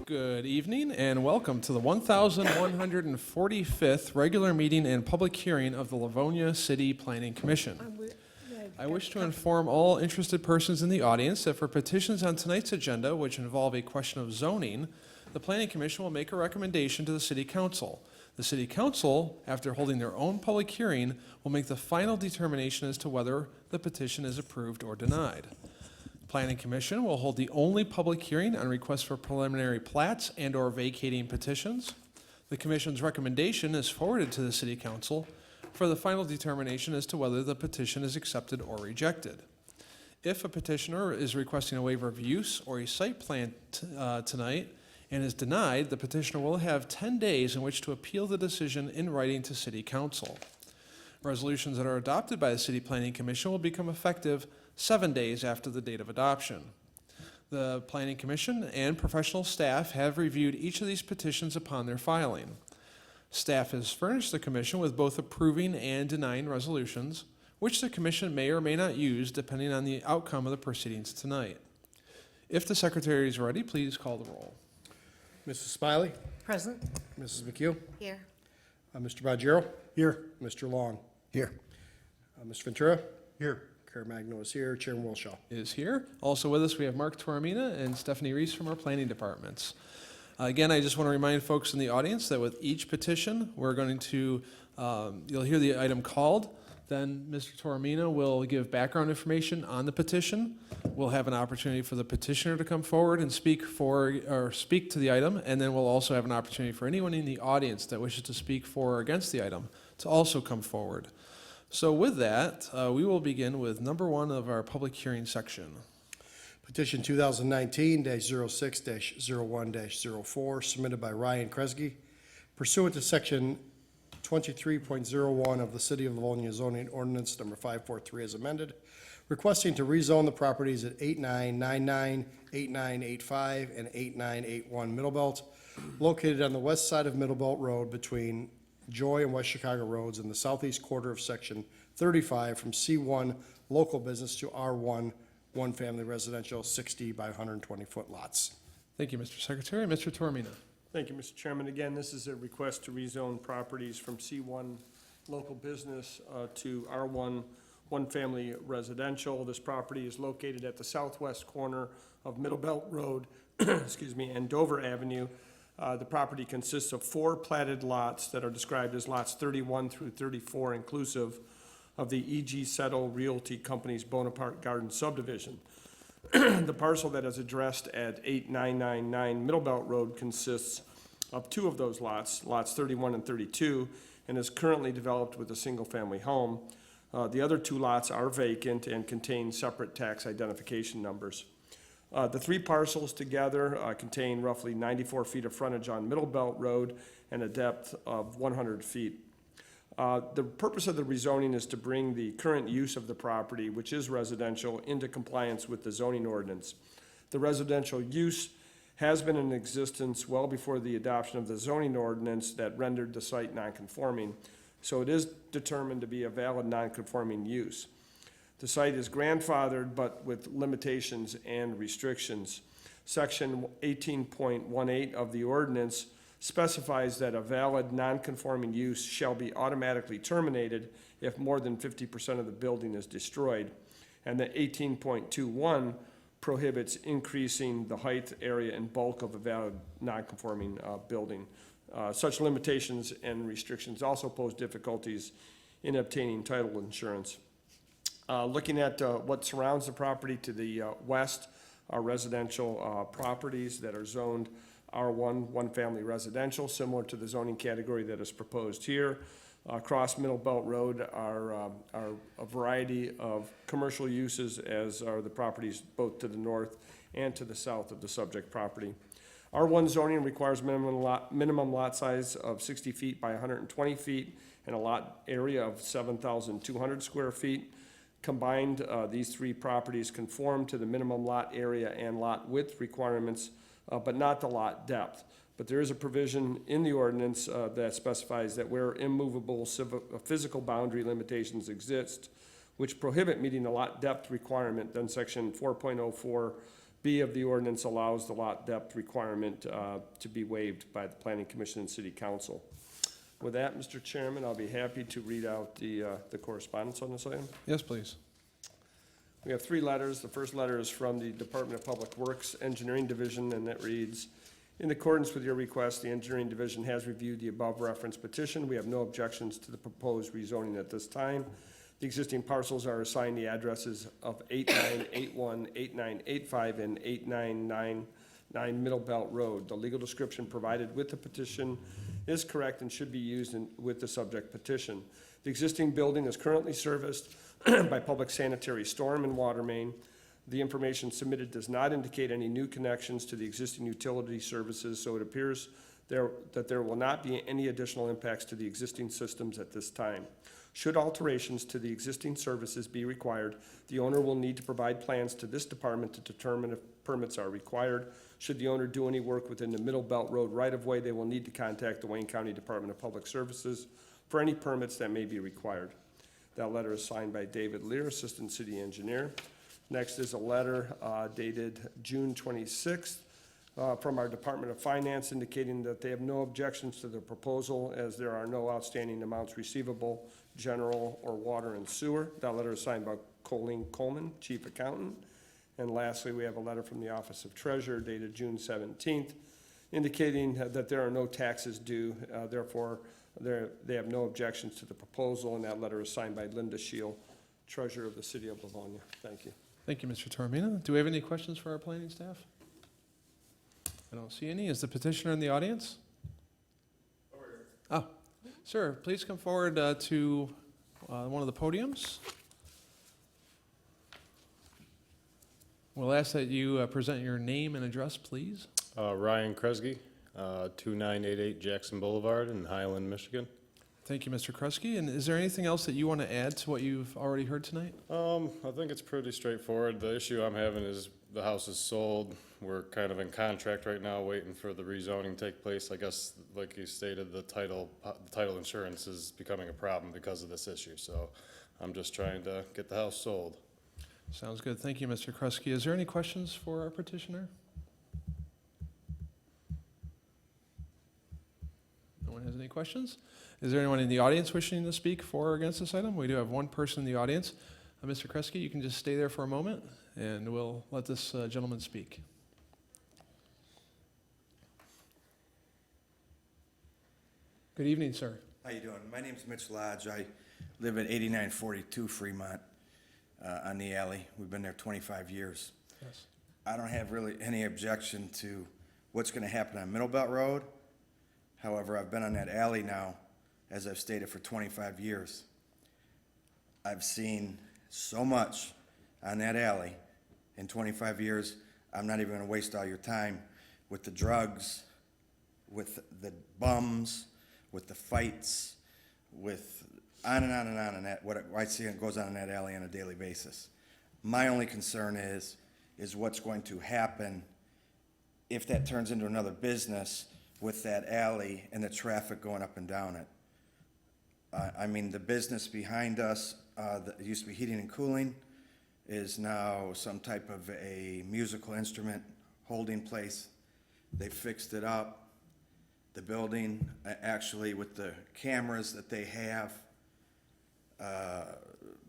Good evening and welcome to the 1145th regular meeting and public hearing of the Livonia City Planning Commission. I wish to inform all interested persons in the audience that for petitions on tonight's agenda, which involve a question of zoning, the Planning Commission will make a recommendation to the City Council. The City Council, after holding their own public hearing, will make the final determination as to whether the petition is approved or denied. Planning Commission will hold the only public hearing on requests for preliminary plats and or vacating petitions. The Commission's recommendation is forwarded to the City Council for the final determination as to whether the petition is accepted or rejected. If a petitioner is requesting a waiver of use or a site plan tonight and is denied, the petitioner will have 10 days in which to appeal the decision in writing to City Council. Resolutions that are adopted by the City Planning Commission will become effective 7 days after the date of adoption. The Planning Commission and professional staff have reviewed each of these petitions upon their filing. Staff has furnished the Commission with both approving and denying resolutions, which the Commission may or may not use depending on the outcome of the proceedings tonight. If the Secretary is ready, please call the roll. Mrs. Smiley? Present. Mrs. McHugh? Here. Mr. Badgero? Here. Mr. Long? Here. Mr. Ventura? Here. Caremagno is here. Chairman Wilshaw Is here. Also with us, we have Mark Toromina and Stephanie Reese from our planning departments. Again, I just want to remind folks in the audience that with each petition, we're going to, you'll hear the item called. Then Mr. Toromina will give background information on the petition. We'll have an opportunity for the petitioner to come forward and speak to the item, and then we'll also have an opportunity for anyone in the audience that wishes to speak for or against the item to also come forward. So with that, we will begin with number one of our public hearing section. Petition 2019-06-01-04 submitted by Ryan Kresge pursuant to section 23.01 of the City of Livonia zoning ordinance number 543 as amended, requesting to rezone the properties at 8999, 8985, and 8981 Middlebelt, located on the west side of Middlebelt Road between Joy and West Chicago Roads in the southeast quarter of section 35 from C1 local business to R1 one-family residential 60 by 120-foot lots. Thank you, Mr. Secretary. Mr. Toromina. Thank you, Mr. Chairman. Again, this is a request to rezone properties from C1 local business to R1 one-family residential. This property is located at the southwest corner of Middlebelt Road, excuse me, and Dover Avenue. The property consists of 4 platted lots that are described as lots 31 through 34, inclusive of the E.G. Settle Realty Company's Bonaparte Garden subdivision. The parcel that is addressed at 8999 Middlebelt Road consists of 2 of those lots, lots 31 and 32, and is currently developed with a single-family home. The other 2 lots are vacant and contain separate tax identification numbers. The 3 parcels together contain roughly 94 feet of frontage on Middlebelt Road and a depth of 100 feet. The purpose of the rezoning is to bring the current use of the property, which is residential, into compliance with the zoning ordinance. The residential use has been in existence well before the adoption of the zoning ordinance that rendered the site nonconforming, so it is determined to be a valid nonconforming use. The site is grandfathered, but with limitations and restrictions. Section 18.18 of the ordinance specifies that a valid non-conforming use shall be automatically terminated if more than 50% of the building is destroyed. And the 18.21 prohibits increasing the height, area, and bulk of a valid non-conforming building. Such limitations and restrictions also pose difficulties in obtaining title insurance. Looking at what surrounds the property to the west are residential properties that are zoned R1 one-family residential, similar to the zoning category that is proposed here. Across Middlebelt Road are a variety of commercial uses, as are the properties both to the north and to the south of the subject property. R1 zoning requires minimum lot size of 60 feet by 120 feet and a lot area of 7,200 square feet. Combined, these 3 properties conform to the minimum lot area and lot width requirements, but not the lot depth. But there is a provision in the ordinance that specifies that where immovable physical boundary limitations exist, which prohibit meeting the lot depth requirement, then section 4.04 B of the ordinance allows the lot depth requirement to be waived by the Planning Commission and City Council. With that, Mr. Chairman, I'll be happy to read out the correspondence on this item. Yes, please. We have 3 letters. The first letter is from the Department of Public Works Engineering Division, and it reads, in accordance with your request, the Engineering Division has reviewed the above referenced petition. We have no objections to the proposed rezoning at this time. The existing parcels are assigned the addresses of 8981, 8985, and 8999 Middlebelt Road. The legal description provided with the petition is correct and should be used with the subject petition. The existing building is currently serviced by public sanitary storm and water main. The information submitted does not indicate any new connections to the existing utility services, so it appears that there will not be any additional impacts to the existing systems at this time. Should alterations to the existing services be required, the owner will need to provide plans to this department to determine if permits are required. Should the owner do any work within the Middlebelt Road right-of-way, they will need to contact the Wayne County Department of Public Services for any permits that may be required. That letter is signed by David Lear, Assistant City Engineer. Next is a letter dated June 26th from our Department of Finance indicating that they have no objections to the proposal as there are no outstanding amounts receivable, general or water and sewer. That letter is signed by Colleen Coleman, Chief Accountant. And lastly, we have a letter from the Office of Treasurer dated June 17th indicating that there are no taxes due, therefore they have no objections to the proposal, and that letter is signed by Linda Scheel, Treasurer of the City of Livonia. Thank you. Thank you, Mr. Taormina. Do we have any questions for our planning staff? I don't see any. Is the petitioner in the audience? Oh, sir, please come forward to one of the podiums. We'll ask that you present your name and address, please. Ryan Kresge, 2988 Jackson Boulevard in Highland, Michigan. Thank you, Mr. Kresge. And is there anything else that you want to add to what you've already heard tonight? I think it's pretty straightforward. The issue I'm having is the house is sold. We're kind of in contract right now, waiting for the rezoning to take place. I guess, like you stated, the title insurance is becoming a problem because of this issue. So I'm just trying to get the house sold. Sounds good. Thank you, Mr. Kresge. Is there any questions for our petitioner? No one has any questions? Is there anyone in the audience wishing to speak for or against this item? We do have one person in the audience. Mr. Kresge, you can just stay there for a moment, and we'll let this gentleman speak. Good evening, sir. How you doing? My name's Mitch Lodge. I live at 8942 Fremont on the alley. We've been there 25 years. Yes. I don't have really any objection to what's going to happen on Middlebelt Road. However, I've been on that alley now, as I've stated, for 25 years. I've seen so much on that alley in 25 years. I'm not even going to waste all your time with the drugs, with the bums, with the fights, with on and on and on, and that what I see it goes on in that alley on a daily basis. My only concern is what's going to happen if that turns into another business with that alley and the traffic going up and down it. I mean, the business behind us that used to be heating and cooling is now some type of a musical instrument holding place. They fixed it up. The building, actually, with the cameras that they have,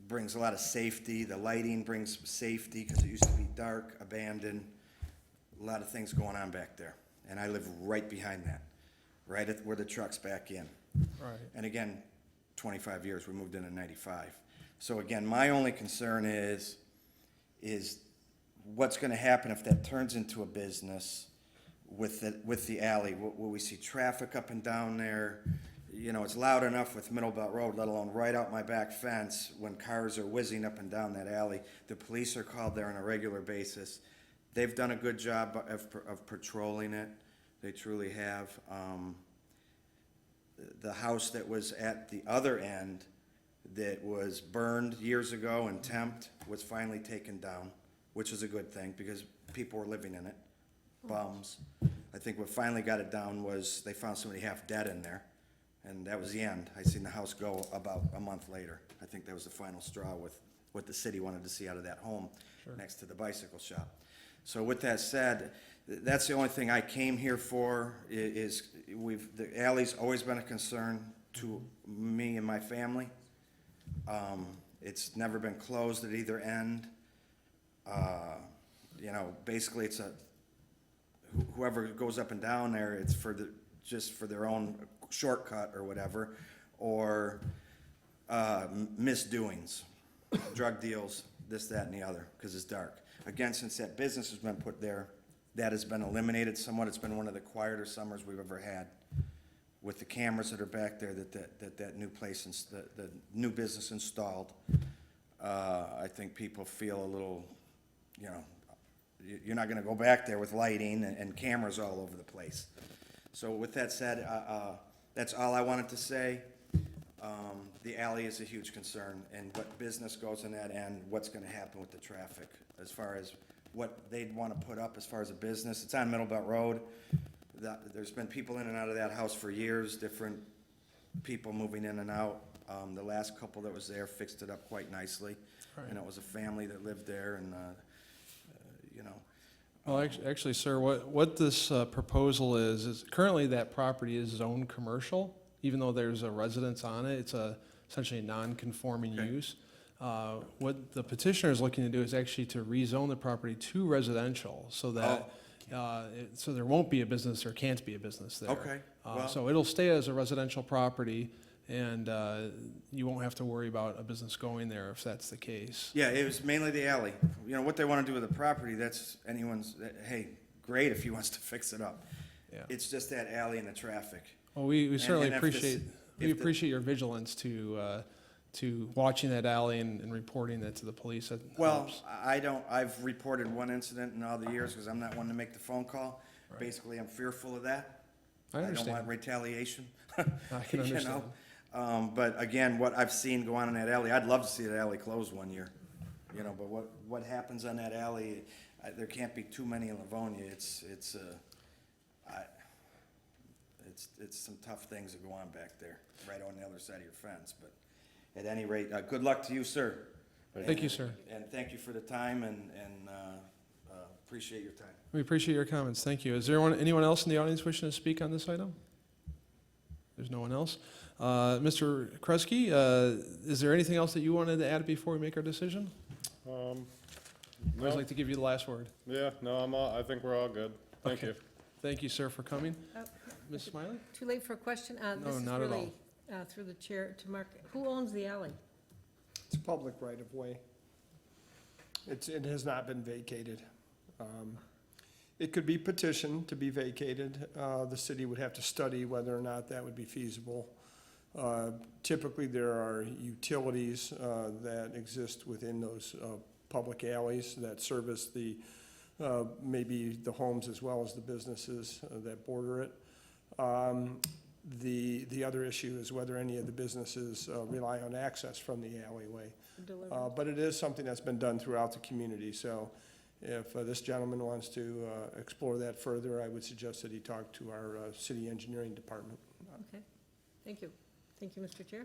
brings a lot of safety. The lighting brings safety because it used to be dark, abandoned. A lot of things going on back there. And I live right behind that, right at where the truck's back in. Right. And again, 25 years, we moved in 95. So again, my only concern is what's going to happen if that turns into a business with the alley. Will we see traffic up and down there? You know, it's loud enough with Middlebelt Road, let alone right out my back fence when cars are whizzing up and down that alley. The police are called there on a regular basis. They've done a good job of patrolling it. They truly have. The house that was at the other end that was burned years ago and temped was finally taken down, which is a good thing because people were living in it. Bums. I think what finally got it down was they found somebody half dead in there, and that was the end. I seen the house go about a month later. I think that was the final straw with what the city wanted to see out of that home next to the bicycle shop. So with that said, that's the only thing I came here for, is the alley's always been a concern to me and my family. It's never been closed at either end. You know, basically it's whoever goes up and down there, it's just for their own shortcut or whatever, or misdoings, drug deals, this, that, and the other, because it's dark. Again, since that business has been put there, that has been eliminated somewhat. It's been one of the quieter summers we've ever had. With the cameras that are back there, that new place, the new business installed, I think people feel a little, you know, you're not gonna go back there with lighting and cameras all over the place. So with that said, that's all I wanted to say. The alley is a huge concern, and what business goes in that end, what's gonna happen with the traffic, as far as what they'd wanna put up as far as a business. It's on Middlebelt Road. There's been people in and out of that house for years, different people moving in and out. The last couple that was there fixed it up quite nicely, and it was a family that lived there, and, you know. Well, actually, sir, what this proposal is currently that property is zoned commercial, even though there's a residence on it. It's essentially a non-conforming Okay. use. What the petitioner is looking to do is actually to rezone the property to residential, so that so there won't be a business or can't be a business there. Okay, well- So it'll stay as a residential property, and you won't have to worry about a business going there if that's the case. Yeah, it was mainly the alley. You know, what they wanna do with the property, that's anyone's, hey, great if he wants to fix it up. Yeah. It's just that alley and the traffic. Well, we certainly and if this- appreciate, your vigilance to watching that alley and reporting that to the police. That Well, helps. I've reported one incident in all the years, because I'm not one to make the phone call. Basically, I'm fearful of that. I don't want understand. retaliation. I can You understand. know? But again, what I've seen go on in that alley, I'd love to see that alley closed one year. You know, but what happens on that alley, there can't be too many in Livonia. It's some tough things that go on back there, right on the other side of your fence. But at any rate, good luck to you, sir. Thank you, sir. And thank you for the time, and appreciate your time. We appreciate your comments. Thank you. Is there anyone else in the audience wishing to speak on this item? There's no one else. Mr. Kresge, is there anything else that you wanted to add before we make our decision? I always No, like to give you the last word. yeah, no, I think we're all good. Thank Okay. you. Thank you, sir, for coming. Ms. Smiley? Too late for a question? No, This is not at really, through the chair to Mark. Who owns the alley? It's public right-of-way. It has not been vacated. It could be petitioned to be vacated. The city would have to study whether or not that would be feasible. Typically, there are utilities that exist within those public alleys that service maybe the homes as well as the businesses that border it. The other issue is whether any of the businesses rely on access from the alleyway. Delivery. But it is something that's been done throughout the community, so if this gentleman wants to explore that further, I would suggest that he talk to our city engineering department. Okay, thank you. Thank you, Mr. Chair.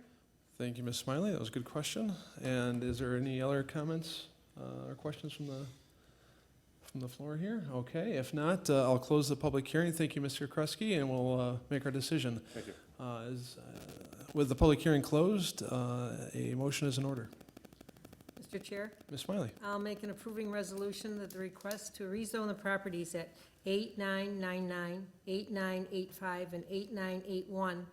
Thank you, Ms. Smiley. That was a good question. And is there any other comments or questions from the floor here? Okay, if not, I'll close the public hearing. Thank you, Mr. Kresge, and we'll make our decision. Thank you. With the public hearing closed, a motion is in order. Mr. Chair, Ms. Smiley? I'll make an approving resolution that the request to rezone the properties at 8999, 8985, and 8981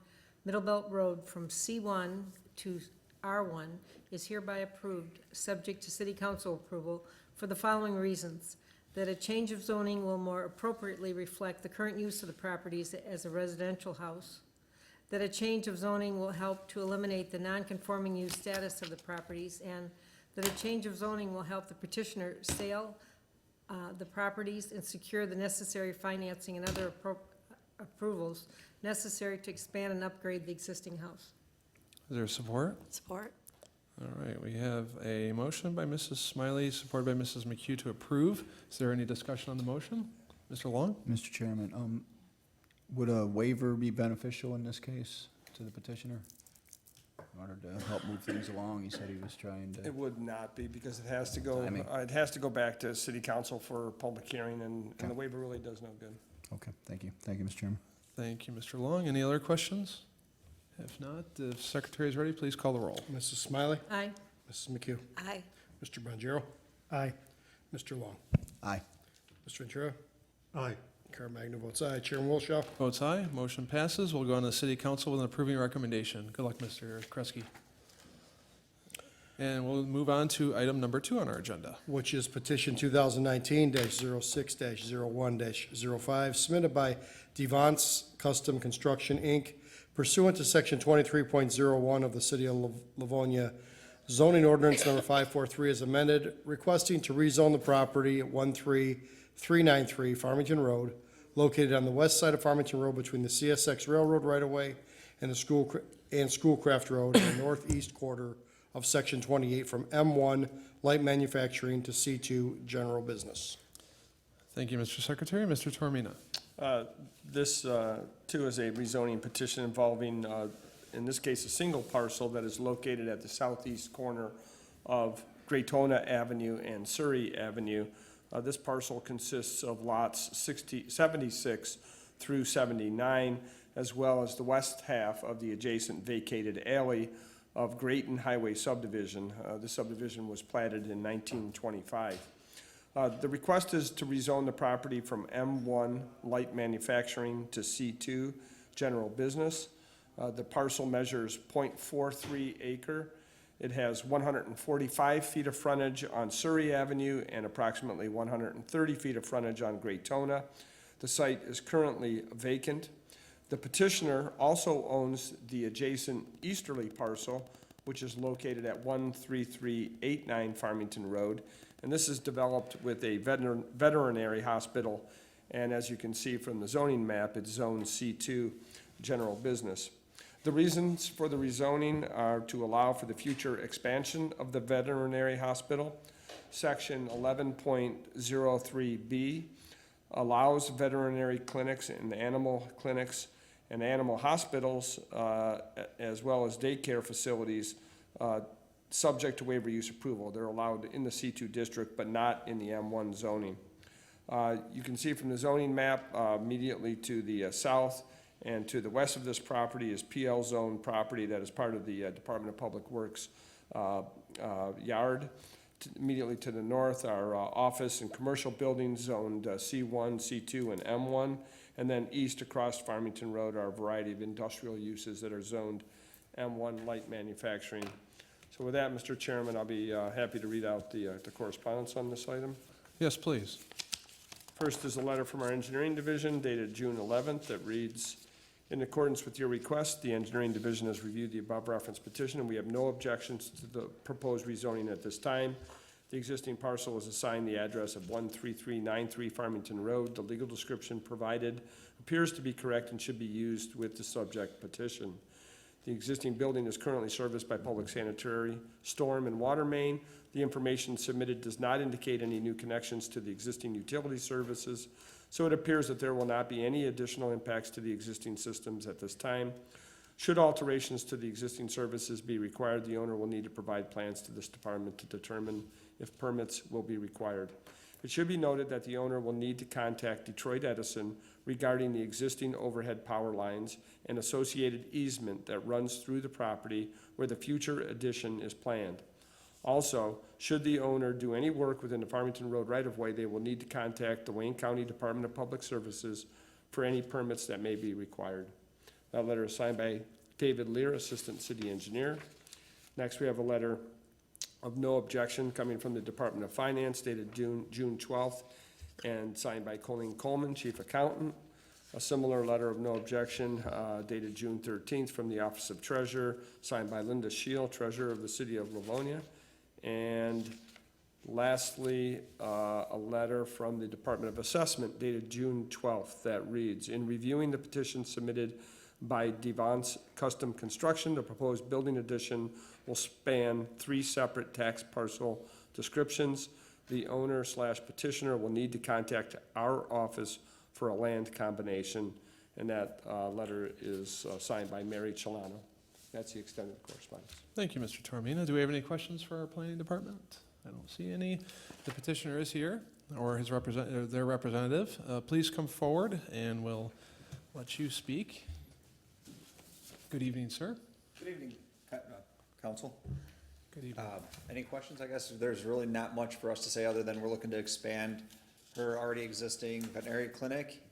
Middlebelt Road from C1 to R1 is hereby approved, subject to city council approval, for the following reasons: that a change of zoning will more appropriately reflect the current use of the properties as a residential house, that a change of zoning will help to eliminate the non-conforming use status of the properties, and that a change of zoning will help the petitioner sell the properties and secure the necessary financing and other approvals necessary to expand and upgrade the existing house. Is there support? Support. All right, we have a motion by Mrs. Smiley, supported by Mrs. McHugh to approve. Is there any discussion on the motion? Mr. Long? Mr. Chairman, would a waiver be beneficial in this case to the petitioner? in order to help move things along. He said he was trying to. It would not be, because it has to go, Timing. it has to go back to city council for public hearing, and the waiver really does no good. Okay, thank you. Thank you, Mr. Chairman. Thank you, Mr. Long. Any other questions? If not, if Secretary is ready, please call the roll. Mrs. Smiley? Aye. Mrs. McHugh? Aye. Mr. Bonjero? Aye. Mr. Long? Aye. Mr. Ventura? Aye. Caremagna votes aye. Chairman Wilshaw? Votes aye, motion passes. We'll go on to City Council with an approving recommendation. Good luck, Mr. Kresge. And we'll move on to item number 2 on our agenda. Which is petition 2019-06-01-05, submitted by DeVonce Custom Construction Inc. pursuant to section 23.01 of the City of Livonia zoning ordinance number 543 as amended, requesting to rezone the property at 13393 Farmington Road, located on the west side of Farmington Road between the CSX Railroad right-of-way and the Schoolcraft Road in the northeast quarter of section 28 from M1 light manufacturing to C2 general business. Thank you, Mr. Secretary. Mr. Tormina. This, too, is a rezoning petition involving, in this case, a single parcel that is located at the southeast corner of Graytona Avenue and Surrey Avenue. This parcel consists of lots 76 through 79, as well as the west half of the adjacent vacated alley of Grayton Highway subdivision. The subdivision was platted in 1925. The request is to rezone the property from M1 light manufacturing to C2 general business. The parcel measures 0.43 acre. It has 145 feet of frontage on Surrey Avenue and approximately 130 feet of frontage on Graytona. The site is currently vacant. The petitioner also owns the adjacent easterly parcel, which is located at 13389 Farmington Road. And this is developed with a veterinary hospital. And as you can see from the zoning map, it's zone C2 general business. The reasons for the rezoning are to allow for the future expansion of the veterinary hospital. Section 11.03B allows veterinary clinics and animal clinics and animal hospitals, as well as daycare facilities, subject to waiver use approval. They're allowed in the C2 district, but not in the M1 zoning. You can see from the zoning map, immediately to the south and to the west of this property is PL zone property that is part of the Department of Public Works yard. Immediately to the north are office and commercial buildings zoned C1, C2, and M1. And then east across Farmington Road are a variety of industrial uses that are zoned M1 light manufacturing. So with that, Mr. Chairman, I'll be happy to read out the correspondence on this item. Yes, please. First is a letter from our engineering division dated June 11th that reads, in accordance with your request, the engineering division has reviewed the above referenced petition and we have no objections to the proposed rezoning at this time. The existing parcel is assigned the address of 13393 Farmington Road. The legal description provided appears to be correct and should be used with the subject petition. The existing building is currently serviced by public sanitary, storm, and water main. The information submitted does not indicate any new connections to the existing utility services, so it appears that there will not be any additional impacts to the existing systems at this time. Should alterations to the existing services be required, the owner will need to provide plans to this department to determine if permits will be required. It should be noted that the owner will need to contact Detroit Edison regarding the existing overhead power lines and associated easement that runs through the property where the future addition is planned. Also, should the owner do any work within the Farmington Road right-of-way, they will need to contact the Wayne County Department of Public Services for any permits that may be required. That letter is signed by David Lear, Assistant City Engineer. Next, we have a letter of no objection coming from the Department of Finance dated June 12th and signed by Colleen Coleman, Chief Accountant. A similar letter of no objection dated June 13th from the Office of Treasurer, signed by Linda Scheel, Treasurer of the City of Livonia. And lastly, a letter from the Department of Assessment dated June 12th that reads, in reviewing the petition submitted by DeVonce Custom Construction, the proposed building addition will span 3 separate tax parcel descriptions. The owner/petitioner will need to contact our office for a land combination, and that letter is signed by Mary Chelano. That's the extent of the correspondence. Thank you, Mr. Tormina. Do we have any questions for our planning department? I don't see any. The petitioner is here, or his their representative. Please come forward, and we'll let you speak. Good evening, sir. Good evening, council. Good evening. Any questions? I guess there's really not much for us to say other than we're looking to expand her already existing veterinary clinic.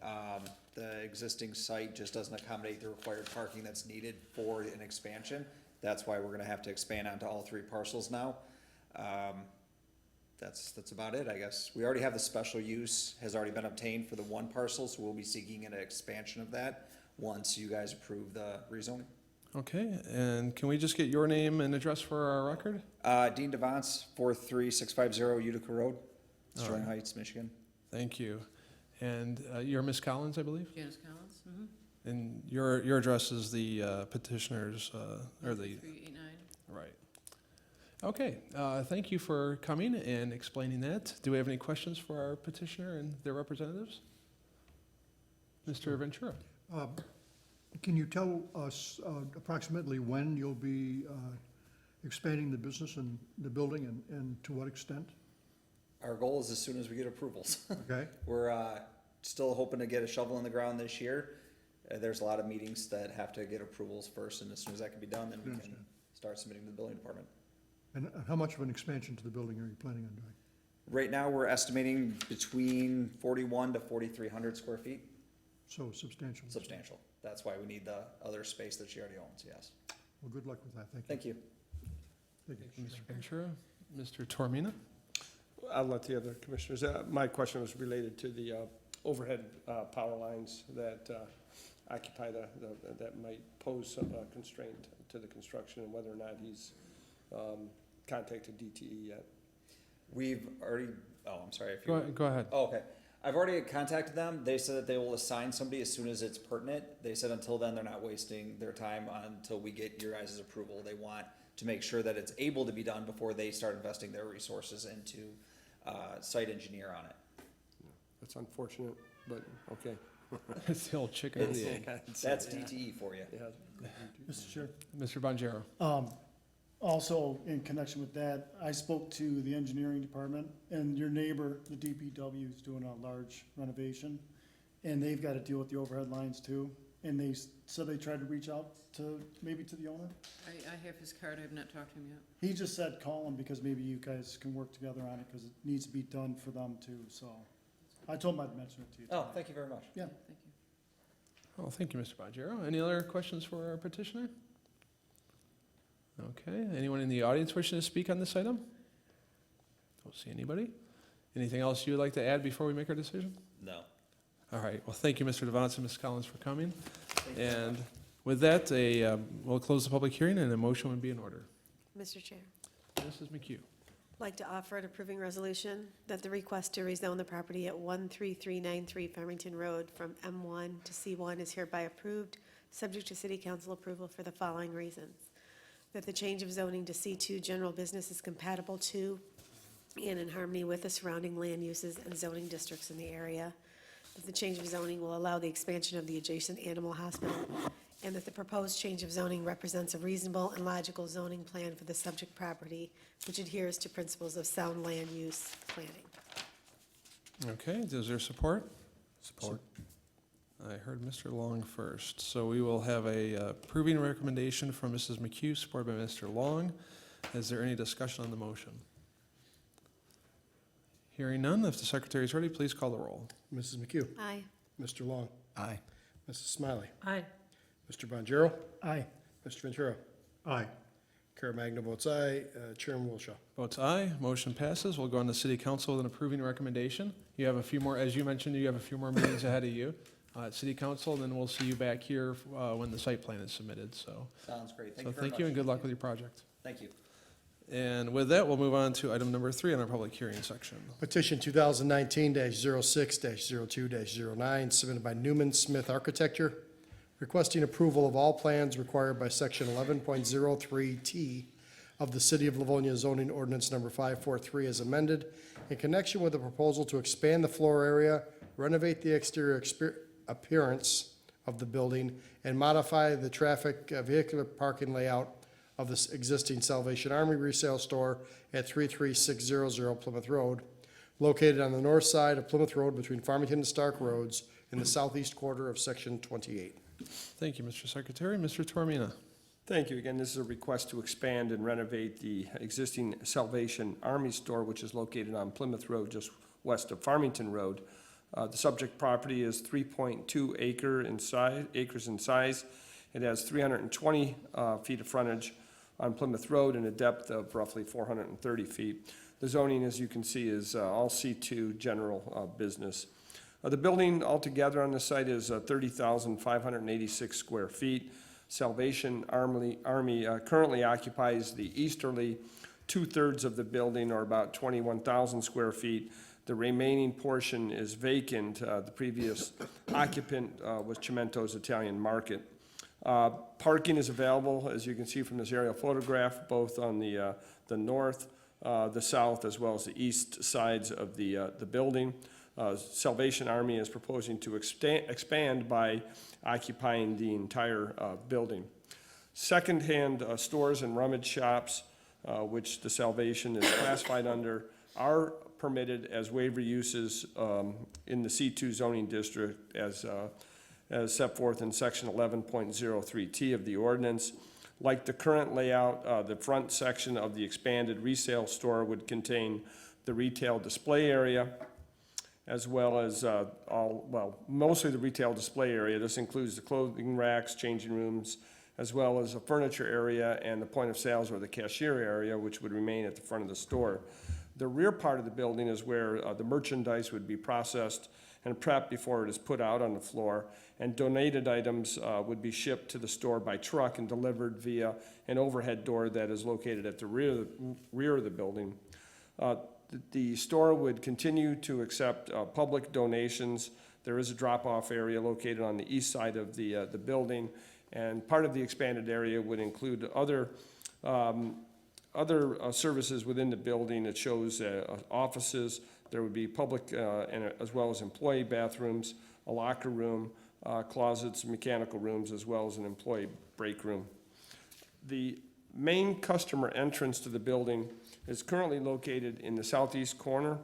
The existing site just doesn't accommodate the required parking that's needed for an expansion. That's why we're gonna have to expand onto all 3 parcels now. That's about it, I guess. We already have the special use has already been obtained for the 1 parcel, so we'll be seeking an expansion of that once you guys approve the rezoning. Okay, and can we just get your name and address for our record? Dean DeVonce, 43650 Utica Road, Sterling Heights, Michigan. Thank you. And you're Ms. Collins, I believe? Janice Collins, And your address is the petitioner's, or the, 389. right. Okay, thank you for coming and explaining that. Do we have any questions for our petitioner and their representatives? Mr. Ventura? Can you tell us approximately when you'll be expanding the business and the building and to what extent? Our goal is as soon as we get approvals. Okay? We're still hoping to get a shovel in the ground this year. There's a lot of meetings that have to get approvals first, and as soon as that can be done, then we can start submitting to the building department. And how much of an expansion to the building are you planning on doing? Right now, we're estimating between 41 to 4,300 square feet. So substantial. Substantial. That's why we need the other space that she already owns, yes. Well, good luck with that. Thank you. Thank you. Thank you. Mr. Ventura? Mr. Tormina? I'll let the other commissioners, my question was related to the overhead power lines that occupy that might pose some constraint to the construction, and whether or not he's contacted DTE yet. We've already, I'm sorry. If Go ahead. Oh, okay. I've already contacted them. They said that they will assign somebody as soon as it's pertinent. They said until then, they're not wasting their time until we get your guys' approval. They want to make sure that it's able to be done before they start investing their resources into site engineer on it. That's unfortunate, but okay. It's the old chicken and the egg. That's DTE for you. Yeah. Mr. Chair, Mr. Bonjero? also in connection with that, I spoke to the engineering department, and your neighbor, the DPW, is doing a large renovation, and they've got to deal with the overhead lines too, and they said they tried to reach out to, maybe to the owner. I have his card, I have not talked to him yet. He just said call him, because maybe you guys can work together on it, because it needs to be done for them too, so. I told him I'd mention it to you. Oh, thank you very much. Yeah. Thank you. Oh, thank you, Mr. Bonjero. Any other questions for our petitioner? Okay, anyone in the audience wishing to speak on this item? Don't see anybody. Anything else you would like to add before we make our decision? No. All right, well, thank you, Mr. DeVonce and Ms. Collins, for coming. And with that, we'll close the public hearing, and a motion would be in order. Mr. Chair, Mrs. McHugh. I'd like to offer an approving resolution that the request to rezone the property at 13393 Farmington Road from M1 to C1 is hereby approved, subject to city council approval for the following reasons. That the change of zoning to C2 general business is compatible to and in harmony with the surrounding land uses and zoning districts in the area. That the change of zoning will allow the expansion of the adjacent animal hospital, and that the proposed change of zoning represents a reasonable and logical zoning plan for the subject property, which adheres to principles of sound land use planning. Okay, is there support? Support. I heard Mr. Long first. So we will have a approving recommendation from Mrs. McHugh, supported by Mr. Long. Is there any discussion on the motion? Hearing none, if the secretary is ready, please call the roll. Mrs. McHugh. Aye. Mr. Long. Aye. Mrs. Smiley. Aye. Mr. Bonjero. Aye. Mr. Ventura. Aye. Caremagna votes aye. Chairman Wilshaw. Votes aye, motion passes. We'll go on to city council with an approving recommendation. You have a few more, as you mentioned, you have a few more meetings ahead of you at city council, and then we'll see you back here when the site plan is submitted, so. Sounds great. Thank So you very much. thank you and good luck with your project. Thank you. And with that, we'll move on to item number 3 on our public hearing section. Petition 2019-06-02-09, submitted by Neumann Smith Architecture, requesting approval of all plans required by section 11.03T of the City of Livonia zoning ordinance number 543 as amended, in connection with the proposal to expand the floor area, renovate the exterior appearance of the building and modify the traffic vehicular parking layout of this existing Salvation Army resale store at 33600 Plymouth Road, located on the north side of Plymouth Road between Farmington and Stark Roads in the southeast quarter of Section 28. Thank you, Mr. Secretary. Mr. Tormina. Thank you. Again, this is a request to expand and renovate the existing Salvation Army store, which is located on Plymouth Road, just west of Farmington Road. The subject property is 3.2 acres in size. It has 320 feet of frontage on Plymouth Road and a depth of roughly 430 feet. The zoning, as you can see, is all C2 general business. The building altogether on the site is 30,586 square feet. Salvation Army currently occupies the easterly 2/3 of the building, or about 21,000 square feet. The remaining portion is vacant. The previous occupant was Cimento's Italian Market. Parking is available, as you can see from this aerial photograph, both on the north, the south, as well as the east sides of the building. Salvation Army is proposing to expand by occupying the entire building. Secondhand stores and rummage shops, which the Salvation is classified under, are permitted as waiver uses in the C2 zoning district as set forth in section 11.03T of the ordinance. Like the current layout, the front section of the expanded resale store would contain the retail display area, as well as mostly the retail display area. This includes the clothing racks, changing rooms, as well as a furniture area and the point of sales or the cashier area, which would remain at the front of the store. The rear part of the building is where the merchandise would be processed and prepped before it is put out on the floor, and donated items would be shipped to the store by truck and delivered via an overhead door that is located at the rear of the building. The store would continue to accept public donations. There is a drop-off area located on the east side of the building, and part of the expanded area would include other services within the building. It shows offices. There would be public and as well as employee bathrooms, a locker room, closets, mechanical rooms, as well as an employee break room. The main customer entrance to the building is currently located in the southeast corner.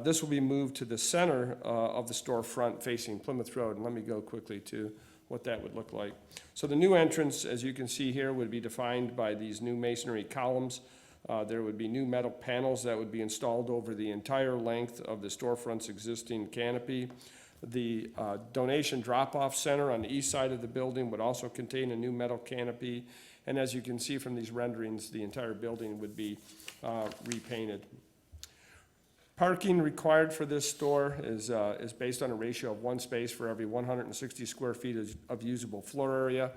This will be moved to the center of the storefront facing Plymouth Road, and let me go quickly to what that would look like. So the new entrance, as you can see here, would be defined by these new masonry columns. There would be new metal panels that would be installed over the entire length of the storefront's existing canopy. The donation drop-off center on the east side of the building would also contain a new metal canopy. And as you can see from these renderings, the entire building would be repainted. Parking required for this store is based on a ratio of 1 space for every 160 square feet of usable floor area.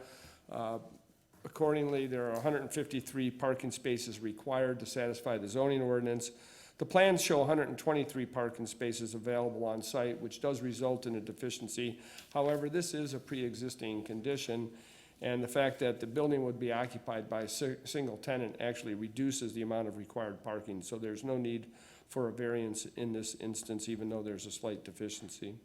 Accordingly, there are 153 parking spaces required to satisfy the zoning ordinance. The plans show 123 parking spaces available on site, which does result in a deficiency. However, this is a pre-existing condition, and the fact that the building would be occupied by a single tenant actually reduces the amount of required parking, so there's no need for a variance in this instance, even though there's a slight deficiency.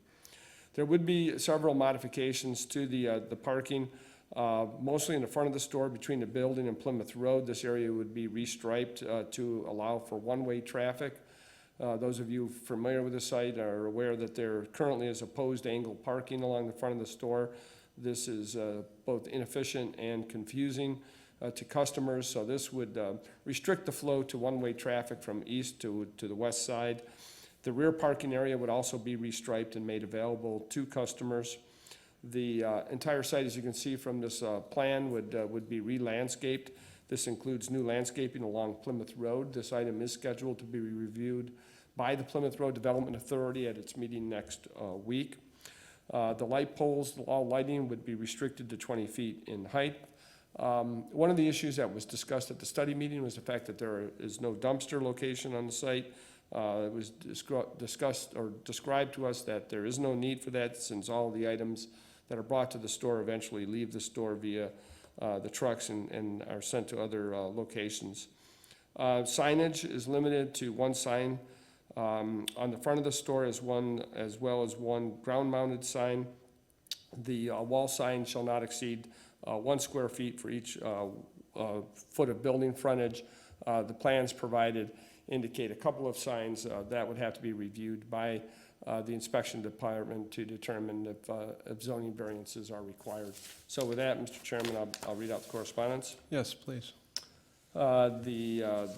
There would be several modifications to the parking, mostly in the front of the store between the building and Plymouth Road. This area would be restriped to allow for one-way traffic. Those of you familiar with the site are aware that there currently is opposed angle parking along the front of the store. This is both inefficient and confusing to customers, so this would restrict the flow to one-way traffic from east to the west side. The rear parking area would also be restriped and made available to customers. The entire site, as you can see from this plan, would be re-landscaped. This includes new landscaping along Plymouth Road. This item is scheduled to be reviewed by the Plymouth Road Development Authority at its meeting next week. The light poles, all lighting would be restricted to 20 feet in height. One of the issues that was discussed at the study meeting was the fact that there is no dumpster location on the site. It was discussed or described to us that there is no need for that, since all the items that are brought to the store eventually leave the store via the trucks and are sent to other locations. Signage is limited to one sign on the front of the store, as well as one ground-mounted sign The wall sign shall not exceed 1 square feet for each foot of building frontage. The plans provided indicate a couple of signs that would have to be reviewed by the inspection department to determine if zoning variances are required. So with that, Mr. Chairman, I'll read out the correspondence. Yes, please. The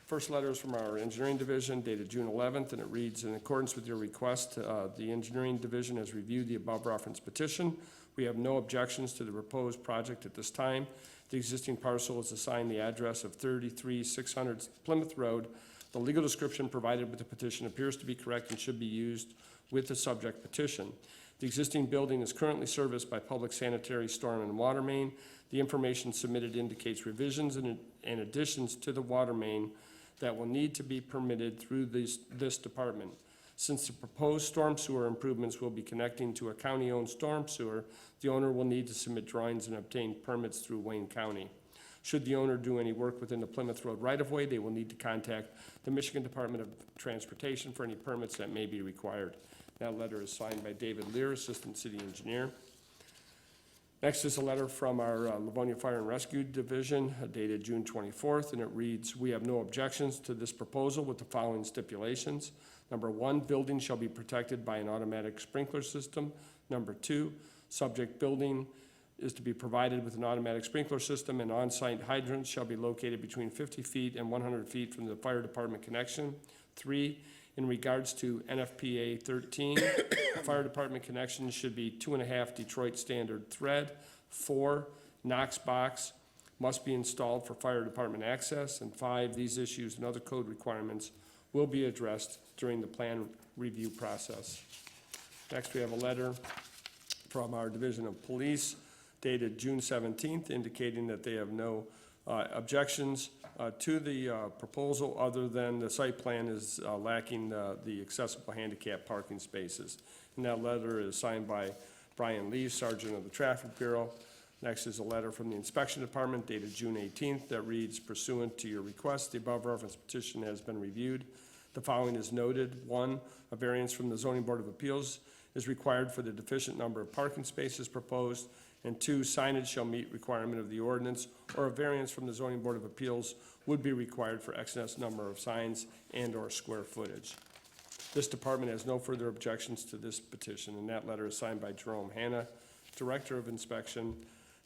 first letter is from our engineering division dated June 11th, and it reads, in accordance with your request, the engineering division has reviewed the above referenced petition. We have no objections to the proposed project at this time. The existing parcel is assigned the address of 33600 Plymouth Road. The legal description provided with the petition appears to be correct and should be used with the subject petition. The existing building is currently serviced by public sanitary, storm, and water main. The information submitted indicates revisions and additions to the water main that will need to be permitted through this department. Since the proposed storm sewer improvements will be connecting to a county-owned storm sewer, the owner will need to submit drawings and obtain permits through Wayne County. Should the owner do any work within the Plymouth Road right-of-way, they will need to contact the Michigan Department of Transportation for any permits that may be required. That letter is signed by David Lear, Assistant City Engineer. Next is a letter from our Livonia Fire and Rescue Division dated June 24th, and it reads, we have no objections to this proposal with the following stipulations. Number 1, building shall be protected by an automatic sprinkler system. Number 2, subject building is to be provided with an automatic sprinkler system, and on-site hydrants shall be located between 50 feet and 100 feet from the fire department connection. 3, in regards to NFPA 13, the fire department connection should be 2.5 Detroit standard thread. 4, Knox box must be installed for fire department access. And 5, these issues and other code requirements will be addressed during the plan review process. Next, we have a letter from our Division of Police dated June 17th, indicating that they have no objections to the proposal, other than the site plan is lacking the accessible handicap parking spaces. And that letter is signed by Brian Lee, Sergeant of the Traffic Bureau. Next is a letter from the Inspection Department dated June 18th that reads, pursuant to your request, the above referenced petition has been reviewed. The following is noted. 1, a variance from the Zoning Board of Appeals is required for the deficient number of parking spaces proposed. And 2, signage shall meet requirement of the ordinance, or a variance from the Zoning Board of Appeals would be required for excess number of signs and/or square footage. This department has no further objections to this petition, and that letter is signed by Jerome Hanna, Director of Inspection.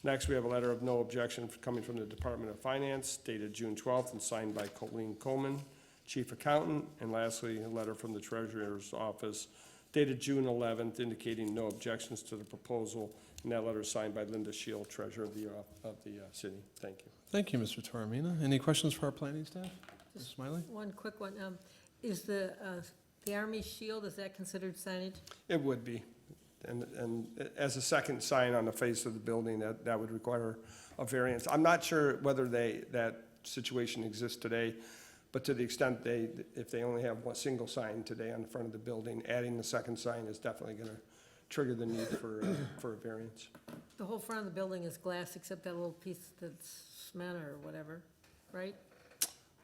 Next, we have a letter of no objection coming from the Department of Finance, dated June 12th, and signed by Colleen Coleman, Chief Accountant. And lastly, a letter from the Treasurer's Office, dated June 11th, indicating no objections to the proposal. And that letter is signed by Linda Shield, Treasurer of the city. Thank you. Thank you, Mr. Taormina. Any questions for our planning staff? Ms. Smiley? One quick one. Is the Army shield, is that considered signage? It would be. And as a second sign on the face of the building, that would require a variance. I'm not sure whether that situation exists today, but to the extent if they only have one single sign today on the front of the building, adding the second sign is definitely going to trigger the need for a variance. The whole front of the building is glass except that little piece that's cement or whatever, right?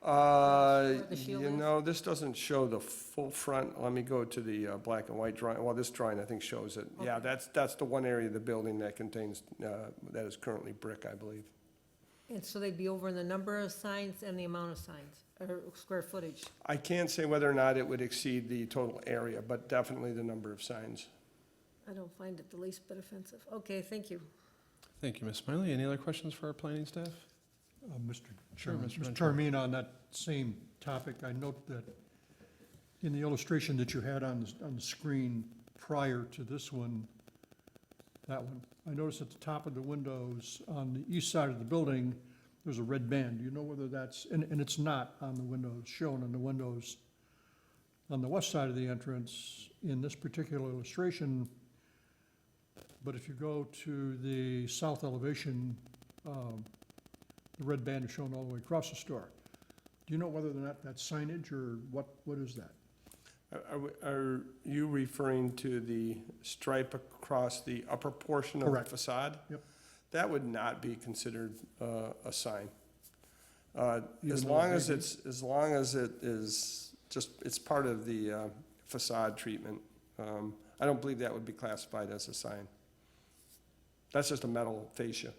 Where the shield You is? know, this doesn't show the full front. Let me go to the black and white drawing. Well, this drawing, I think, shows it. Yeah, that's the one area of the building that contains, that is currently brick, I believe. And so they'd be over in the number of signs and the amount of signs, or square footage? I can't say whether or not it would exceed the total area, but definitely the number of signs. I don't find it the least bit offensive. Okay, thank you. Thank you, Ms. Smiley. Any other questions for our planning staff? Mr. Sure, Chairman, Mr. Mr. Taormina, on that same topic, I note that in the illustration that you had on the screen prior to this one, that one, I noticed at the top of the windows on the east side of the building, there's a red band. Do you know whether that's, and it's not on the windows, shown on the windows on the west side of the entrance in this particular illustration, but if you go to the south elevation, the red band is shown all the way across the store. Do you know whether or not that's signage, or what is that? Are you referring to the stripe across the upper portion of the Correct. facade? Yep. That would not be considered a sign. Even As though long it as may be? it's it is just, it's part of the facade treatment. I don't believe that would be classified as a sign. That's just a metal fascia.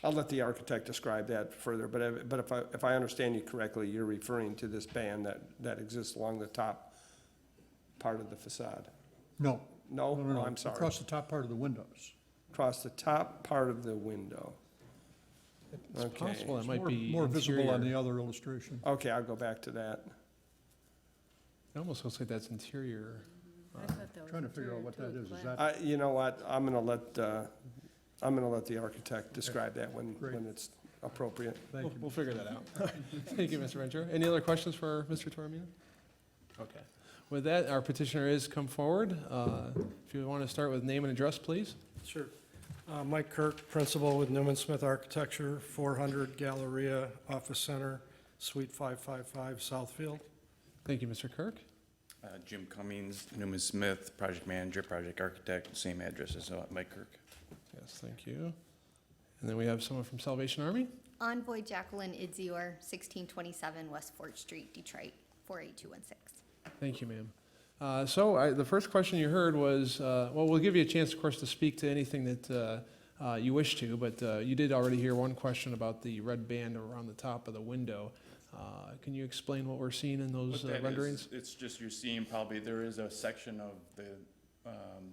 I'll let the architect describe that further, but if I understand you correctly, you're referring to this band that exists along the top part of the facade. No. No? No, no, Oh, no. I'm sorry. Across the top part of the windows. Across the top part of the window. It's Okay. possible it It's might be more visible on the interior. other illustration. Okay, I'll go back to that. It almost looks like that's interior. I thought that was Trying to figure out what interior that too, is. flat. Is that, You know what, I'm gonna let the architect describe that when Great. it's appropriate. thank you. We'll figure that out. Thank you, Mr. Ventura. Any other questions for Mr. Toromino? Okay. With that, our petitioner is come forward. If you want to start with name and address, please. Sure. Mike Kirk, principal with Newman Smith Architecture, 400 Galleria Office Center, Suite 555, Southfield. Thank you, Mr. Kirk. Jim Cummings, Newman Smith, project manager, project architect, same address as Mike Kirk. Yes, thank you. And then we have someone from Salvation Army. Envoy Jacqueline Idzior, 1627 West Fort Street, Detroit, 48216. Thank you, ma'am. The first question you heard was, well, we'll give you a chance, of course, to speak to anything that you wish to, but you did already hear one question about the red band around the top of the window. Can you explain what we're seeing in those What that renderings? is, it's just you're seeing probably, there is a section of the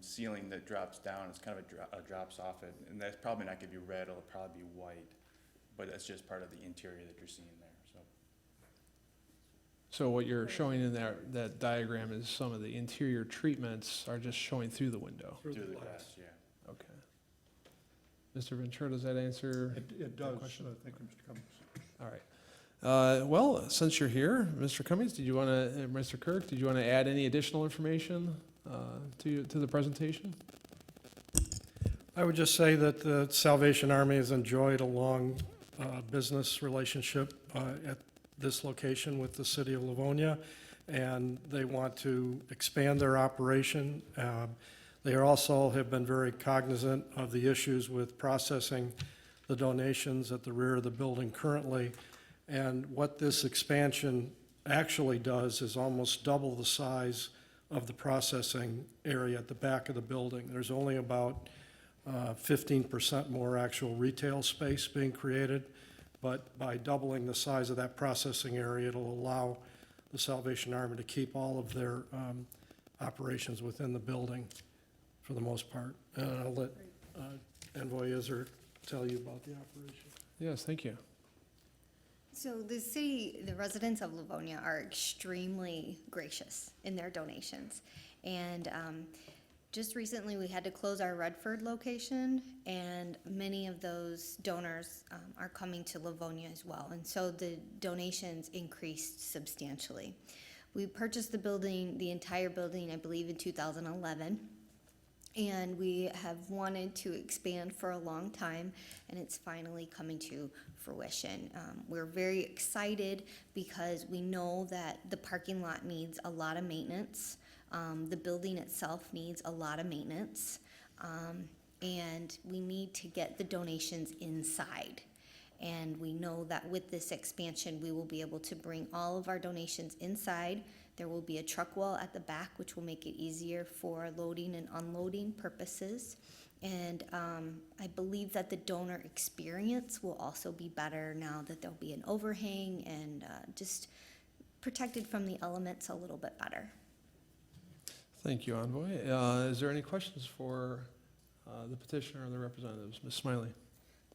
ceiling that drops down, it's kind of drops off it, and that's probably not gonna be red, it'll probably be white, but that's just part of the interior that you're seeing there, so. So what you're showing in that diagram is some of the interior treatments are just showing through the window. Through the glass, yeah. Okay. Mr. Ventura, does that answer? It does, question? thank you, Mr. Cummings. All right. Well, since you're here, Mr. Cummings, Mr. Kirk, did you want to add any additional information to the presentation? I would just say that the Salvation Army has enjoyed a long business relationship at this location with the city of Livonia, and they want to expand their operation. They also have been very cognizant of the issues with processing the donations at the rear of the building currently. And what this expansion actually does is almost double the size of the processing area at the back of the building. There's only about 15% more actual retail space being created, but by doubling the size of that processing area, it'll allow the Salvation Army to keep all of their operations within the building for the most part. And I'll let Envoy Iser tell you about the operation. Yes, thank you. So the residents of Livonia are extremely gracious in their donations. And just recently, we had to close our Redford location, and many of those donors are coming to Livonia as well. And so the donations increased substantially. We purchased the building, the entire building, I believe in 2011. And we have wanted to expand for a long time, and it's finally coming to fruition. We're very excited because we know that the parking lot needs a lot of maintenance. The building itself needs a lot of maintenance. And we need to get the donations inside. And we know that with this expansion, we will be able to bring all of our donations inside. There will be a truck wall at the back, which will make it easier for loading and unloading purposes. And I believe that the donor experience will also be better now that there'll be an overhang and just protected from the elements a little bit better. Thank you, Envoy. Is there any questions for the petitioner or the representatives? Ms. Smiley?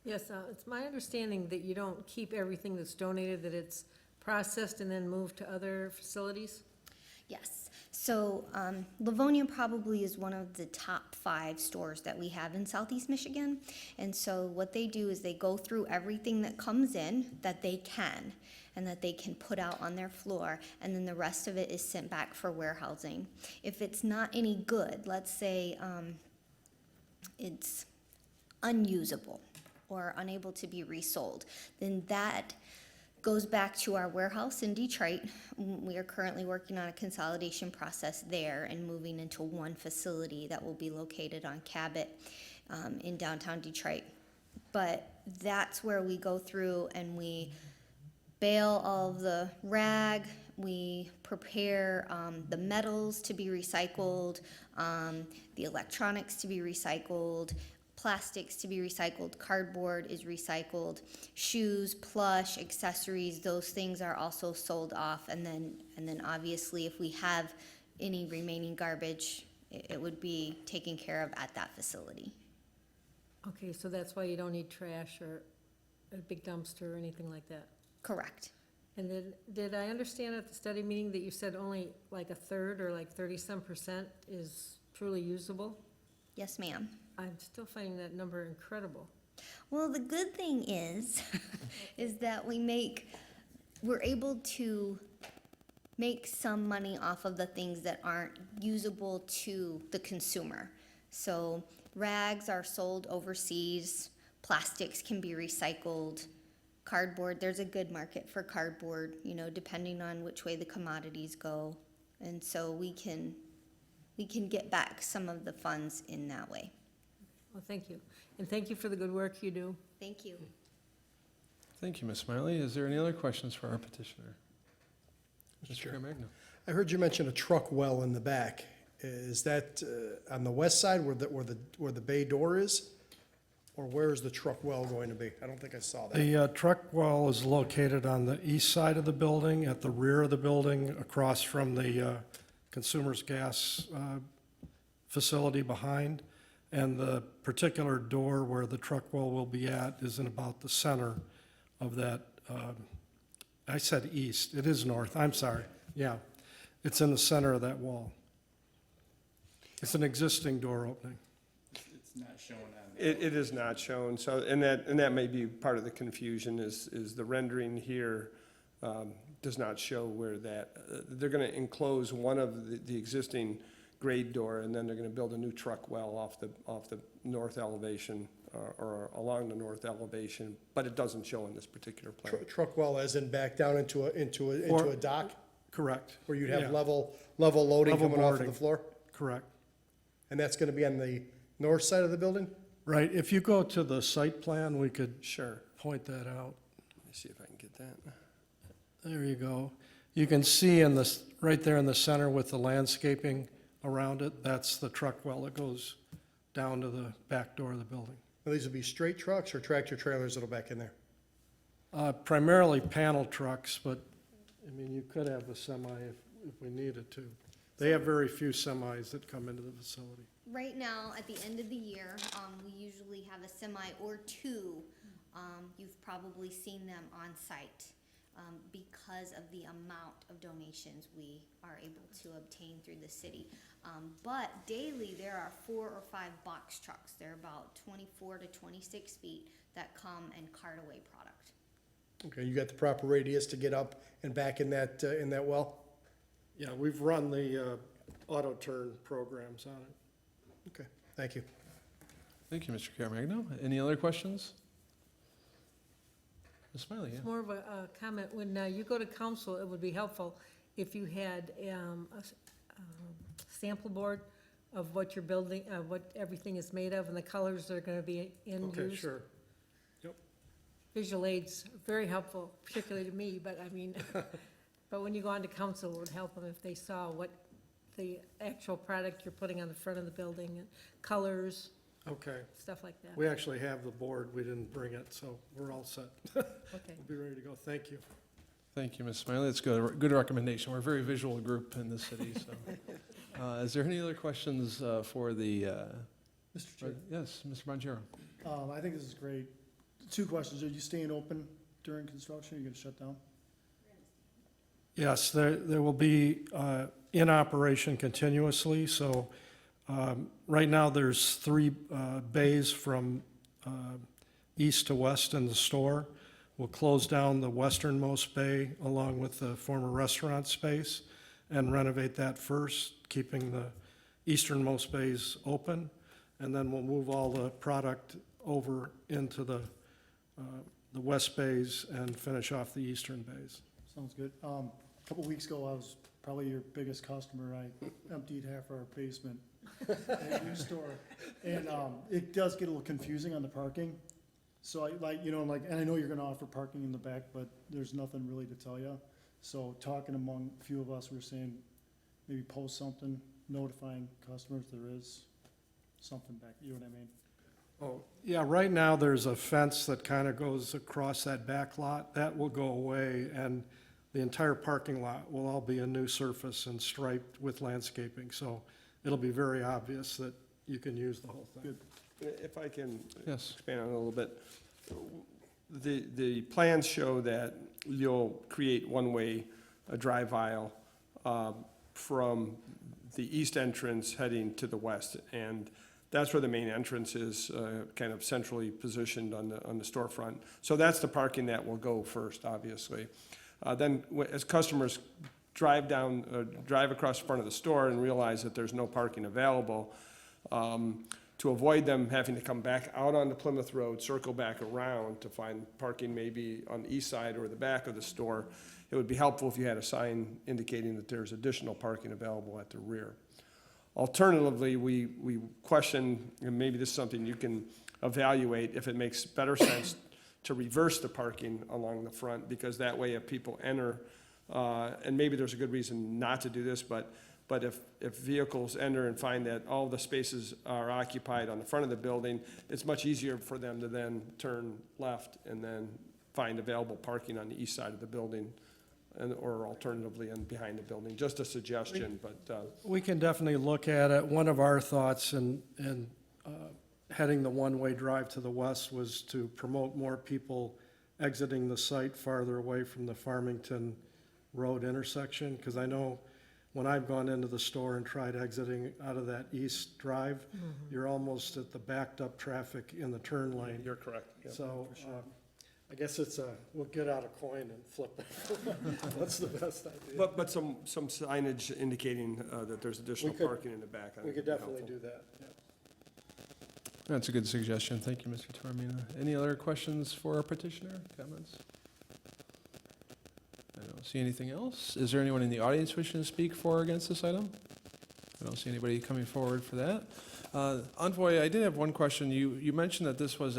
Yes, it's my understanding that you don't keep everything that's donated, that it's processed and then moved to other facilities? Yes. So Livonia probably is one of the top 5 stores that we have in Southeast Michigan. And so what they do is they go through everything that comes in that they can and that they can put out on their floor, and then the rest of it is sent back for warehousing. If it's not any good, let's say it's unusable or unable to be resold, then that goes back to our warehouse in Detroit. We are currently working on a consolidation process there and moving into one facility that will be located on Cabot in downtown Detroit. But that's where we go through and we bale all of the rag, we prepare the metals to be recycled, the electronics to be recycled, plastics to be recycled, cardboard is recycled, shoes, plush, accessories, those things are also sold off, and then obviously if we have any remaining garbage, it would be taken care of at that facility. Okay, so that's why you don't need trash or a big dumpster or anything like that? Correct. And then, did I understand at the study meeting that you said only like a third or like 30-some% is truly usable? Yes, ma'am. I'm still finding that number incredible. Well, the good thing is, is that we're able to make some money off of the things that aren't usable to the consumer. So rags are sold overseas, plastics can be recycled, cardboard, there's a good market for cardboard, you know, depending on which way the commodities go. And so we can get back some of the funds in that way. Well, thank you. And thank you for the good work you do. Thank you. Thank you, Ms. Smiley. Is there any other questions for our petitioner? Mr. Chair. Caremagno. I heard you mention a truck well in the back. Is that on the west side where the bay door is? Or where is the truck well going to be? I don't think I saw that. The truck well is located on the east side of the building, at the rear of the building, across from the Consumers Gas facility behind. And the particular door where the truck well will be at is in about the center of that. I said east, it is north, I'm sorry, yeah. It's in the center of that wall. It's an existing door opening. It's not shown on. It is not shown, so, and that may be part of the confusion, is the rendering here does not show where that, they're gonna enclose one of the existing grade door, and then they're gonna build a new truck well off the north elevation, or along the north elevation, but it doesn't show in this particular plan. Truck well as in back down into a dock? Correct. Where you'd Yeah. have level loading Level coming off of boarding. the floor? Correct. And that's gonna be on the north side of the building? Right, if you go to the site plan, we could Sure. point that out. Let me see if I can get that. There you go. You can see right there in the center with the landscaping around it, that's the truck well that goes down to the back door of the building. Now, these would be straight trucks or tractor trailers that'll back in there? Primarily panel trucks, but, I mean, you could have a semi if we needed to. They have very few semis that come into the facility. Right now, at the end of the year, we usually have a semi or two. You've probably seen them on site because of the amount of donations we are able to obtain through the city. But daily, there are 4 or 5 box trucks. They're about 24 to 26 feet that come and cart away product. Okay, you got the proper radius to get up and back in that well? Yeah, we've run the auto turn programs on it. Okay, thank you. Thank you, Mr. Caremagno. Any other questions? Ms. Smiley, yeah. It's more of a comment. When you go to council, it would be helpful if you had a sample board of what you're building, what everything is made of, and the colors that are going to be in use. Okay, sure. Visual aids, very helpful, particularly to me, but I mean, but when you go on to council, it would help them if they saw what the actual product you're putting on the front of the building, and colors, Okay. stuff like that. We actually have the board, we didn't bring it, so we're all set. Okay. We'll be ready to go, thank you. Thank you, Ms. Smiley. That's good. Good recommendation. We're a very visual group in this city, so. Is there any other questions for the, Mr. Chair, yes, Mr. Bonjero? I think this is great. 2 questions. Are you staying open during construction? Are you gonna shut down? Yes, there will be in operation continuously, so right now there's 3 bays from east to west in the store. We'll close down the westernmost bay along with the former restaurant space and renovate that first, keeping the easternmost bays open. And then we'll move all the product over into the west bays and finish off the eastern bays. Sounds good. A couple weeks ago, I was probably your biggest customer. I emptied half our basement at your store. And it does get a little confusing on the parking. So and I know you're gonna offer parking in the back, but there's nothing really to tell you. So talking among a few of us, we're saying maybe post something, notifying customers there is something back, you know what I mean? Oh, yeah, right now, there's a fence that kind of goes across that back lot. That will go away, and the entire parking lot will all be a new surface and striped with landscaping. So it'll be very obvious that you can use the whole thing. If I can Yes. expand on it a little bit. The plans show that you'll create one-way drive aisle from the east entrance heading to the west. And that's where the main entrance is, kind of centrally positioned on the storefront. So that's the parking that will go first, obviously. Then as customers drive across the front of the store and realize that there's no parking available, to avoid them having to come back out onto Plymouth Road, circle back around to find parking maybe on the east side or the back of the store, it would be helpful if you had a sign indicating that there's additional parking available at the rear. Alternatively, we question, and maybe this is something you can evaluate, if it makes better sense to reverse the parking along the front, because that way if people enter, and maybe there's a good reason not to do this, but if vehicles enter and find that all the spaces are occupied on the front of the building, it's much easier for them to then turn left and then find available parking on the east side of the building, or alternatively behind the building. Just a suggestion, but. We can definitely look at it. One of our thoughts in heading the one-way drive to the west was to promote more people exiting the site farther away from the Farmington Road intersection, because I know when I've gone into the store and tried exiting out of that east drive, you're almost at the backed-up traffic in the turn lane. You're correct. Yeah, So, for sure. I guess it's we'll get out a coin and flip it. That's the best idea. But some signage indicating that there's additional We could- parking in the back. We could definitely do that, yeah. That's a good suggestion. Thank you, Mr. Tormina. Any other questions for our petitioner? Comments? I don't see anything else. Is there anyone in the audience wishing to speak for or against this item? I don't see anybody coming forward for that. Envoy, I did have one question. You mentioned that this was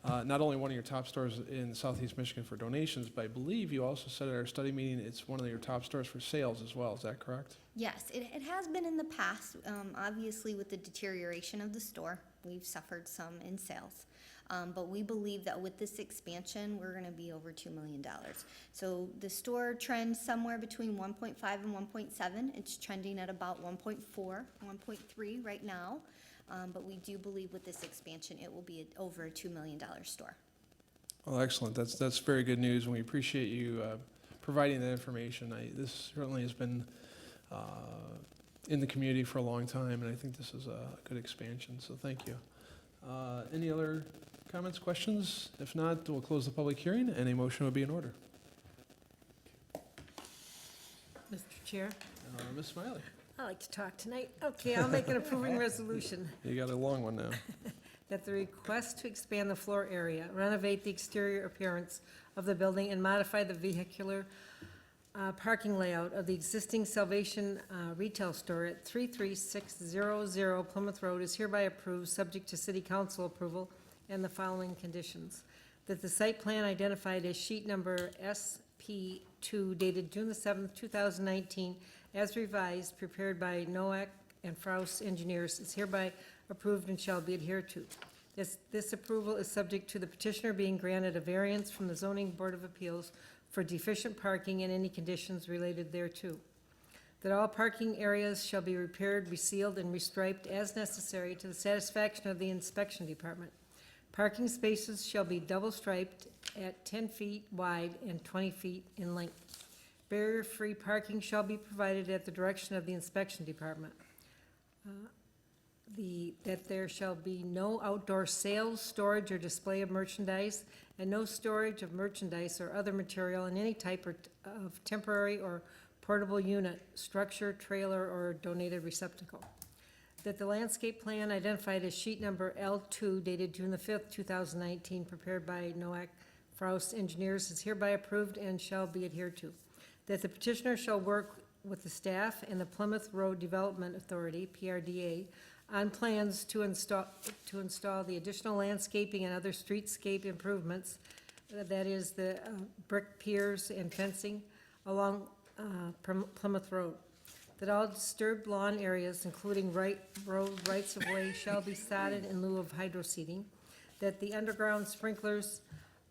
not only one of your top stores in Southeast Michigan for donations, but I believe you also said at our study meeting it's one of your top stores for sales as well. Is that correct? Yes, it has been in the past. Obviously, with the deterioration of the store, we've suffered some in sales. But we believe that with this expansion, we're gonna be over $2 million. So the store trends somewhere between 1.5 and 1.7. It's trending at about 1.4, 1.3 right now. But we do believe with this expansion, it will be over a $2 million store. Well, excellent. That's very good news, and we appreciate you providing that information. This certainly has been in the community for a long time, and I think this is a good expansion, so thank you. Any other comments, questions? If not, we'll close the public hearing, and a motion would be in order. Mr. Chair, Ms. Smiley, I like to talk tonight. Okay, I'll make an approving resolution you got a long one now. that the request to expand the floor area, renovate the exterior appearance of the building, and modify the vehicular parking layout of the existing Salvation retail store at 33600 Plymouth Road is hereby approved, subject to city council approval and the following conditions. That the site plan identified as sheet number SP2 dated June the 7th, 2019, as revised, prepared by Noack and Fraus Engineers, is hereby approved and shall be adhered to. This approval is subject to the petitioner being granted a variance from the Zoning Board of Appeals for deficient parking and any conditions related thereto. That all parking areas shall be repaired, resealed, and restriped as necessary to the satisfaction of the inspection department. Parking spaces shall be double-striped at 10 feet wide and 20 feet in length. Barrier-free parking shall be provided at the direction of the inspection department. That there shall be no outdoor sales, storage, or display of merchandise, and no storage of merchandise or other material in any type of temporary or portable unit, structure, trailer, or donated receptacle. That the landscape plan identified as sheet number L2 dated June the 5th, 2019, prepared by Noack Fraus Engineers, is hereby approved and shall be adhered to. That the petitioner shall work with the staff and the Plymouth Road Development Authority, PRDA, on plans to install the additional landscaping and other streetscape improvements, that is the brick piers and fencing along Plymouth Road. That all disturbed lawn areas, including road rights-of-way, shall be sodded in lieu of hydroseeding. That the underground sprinklers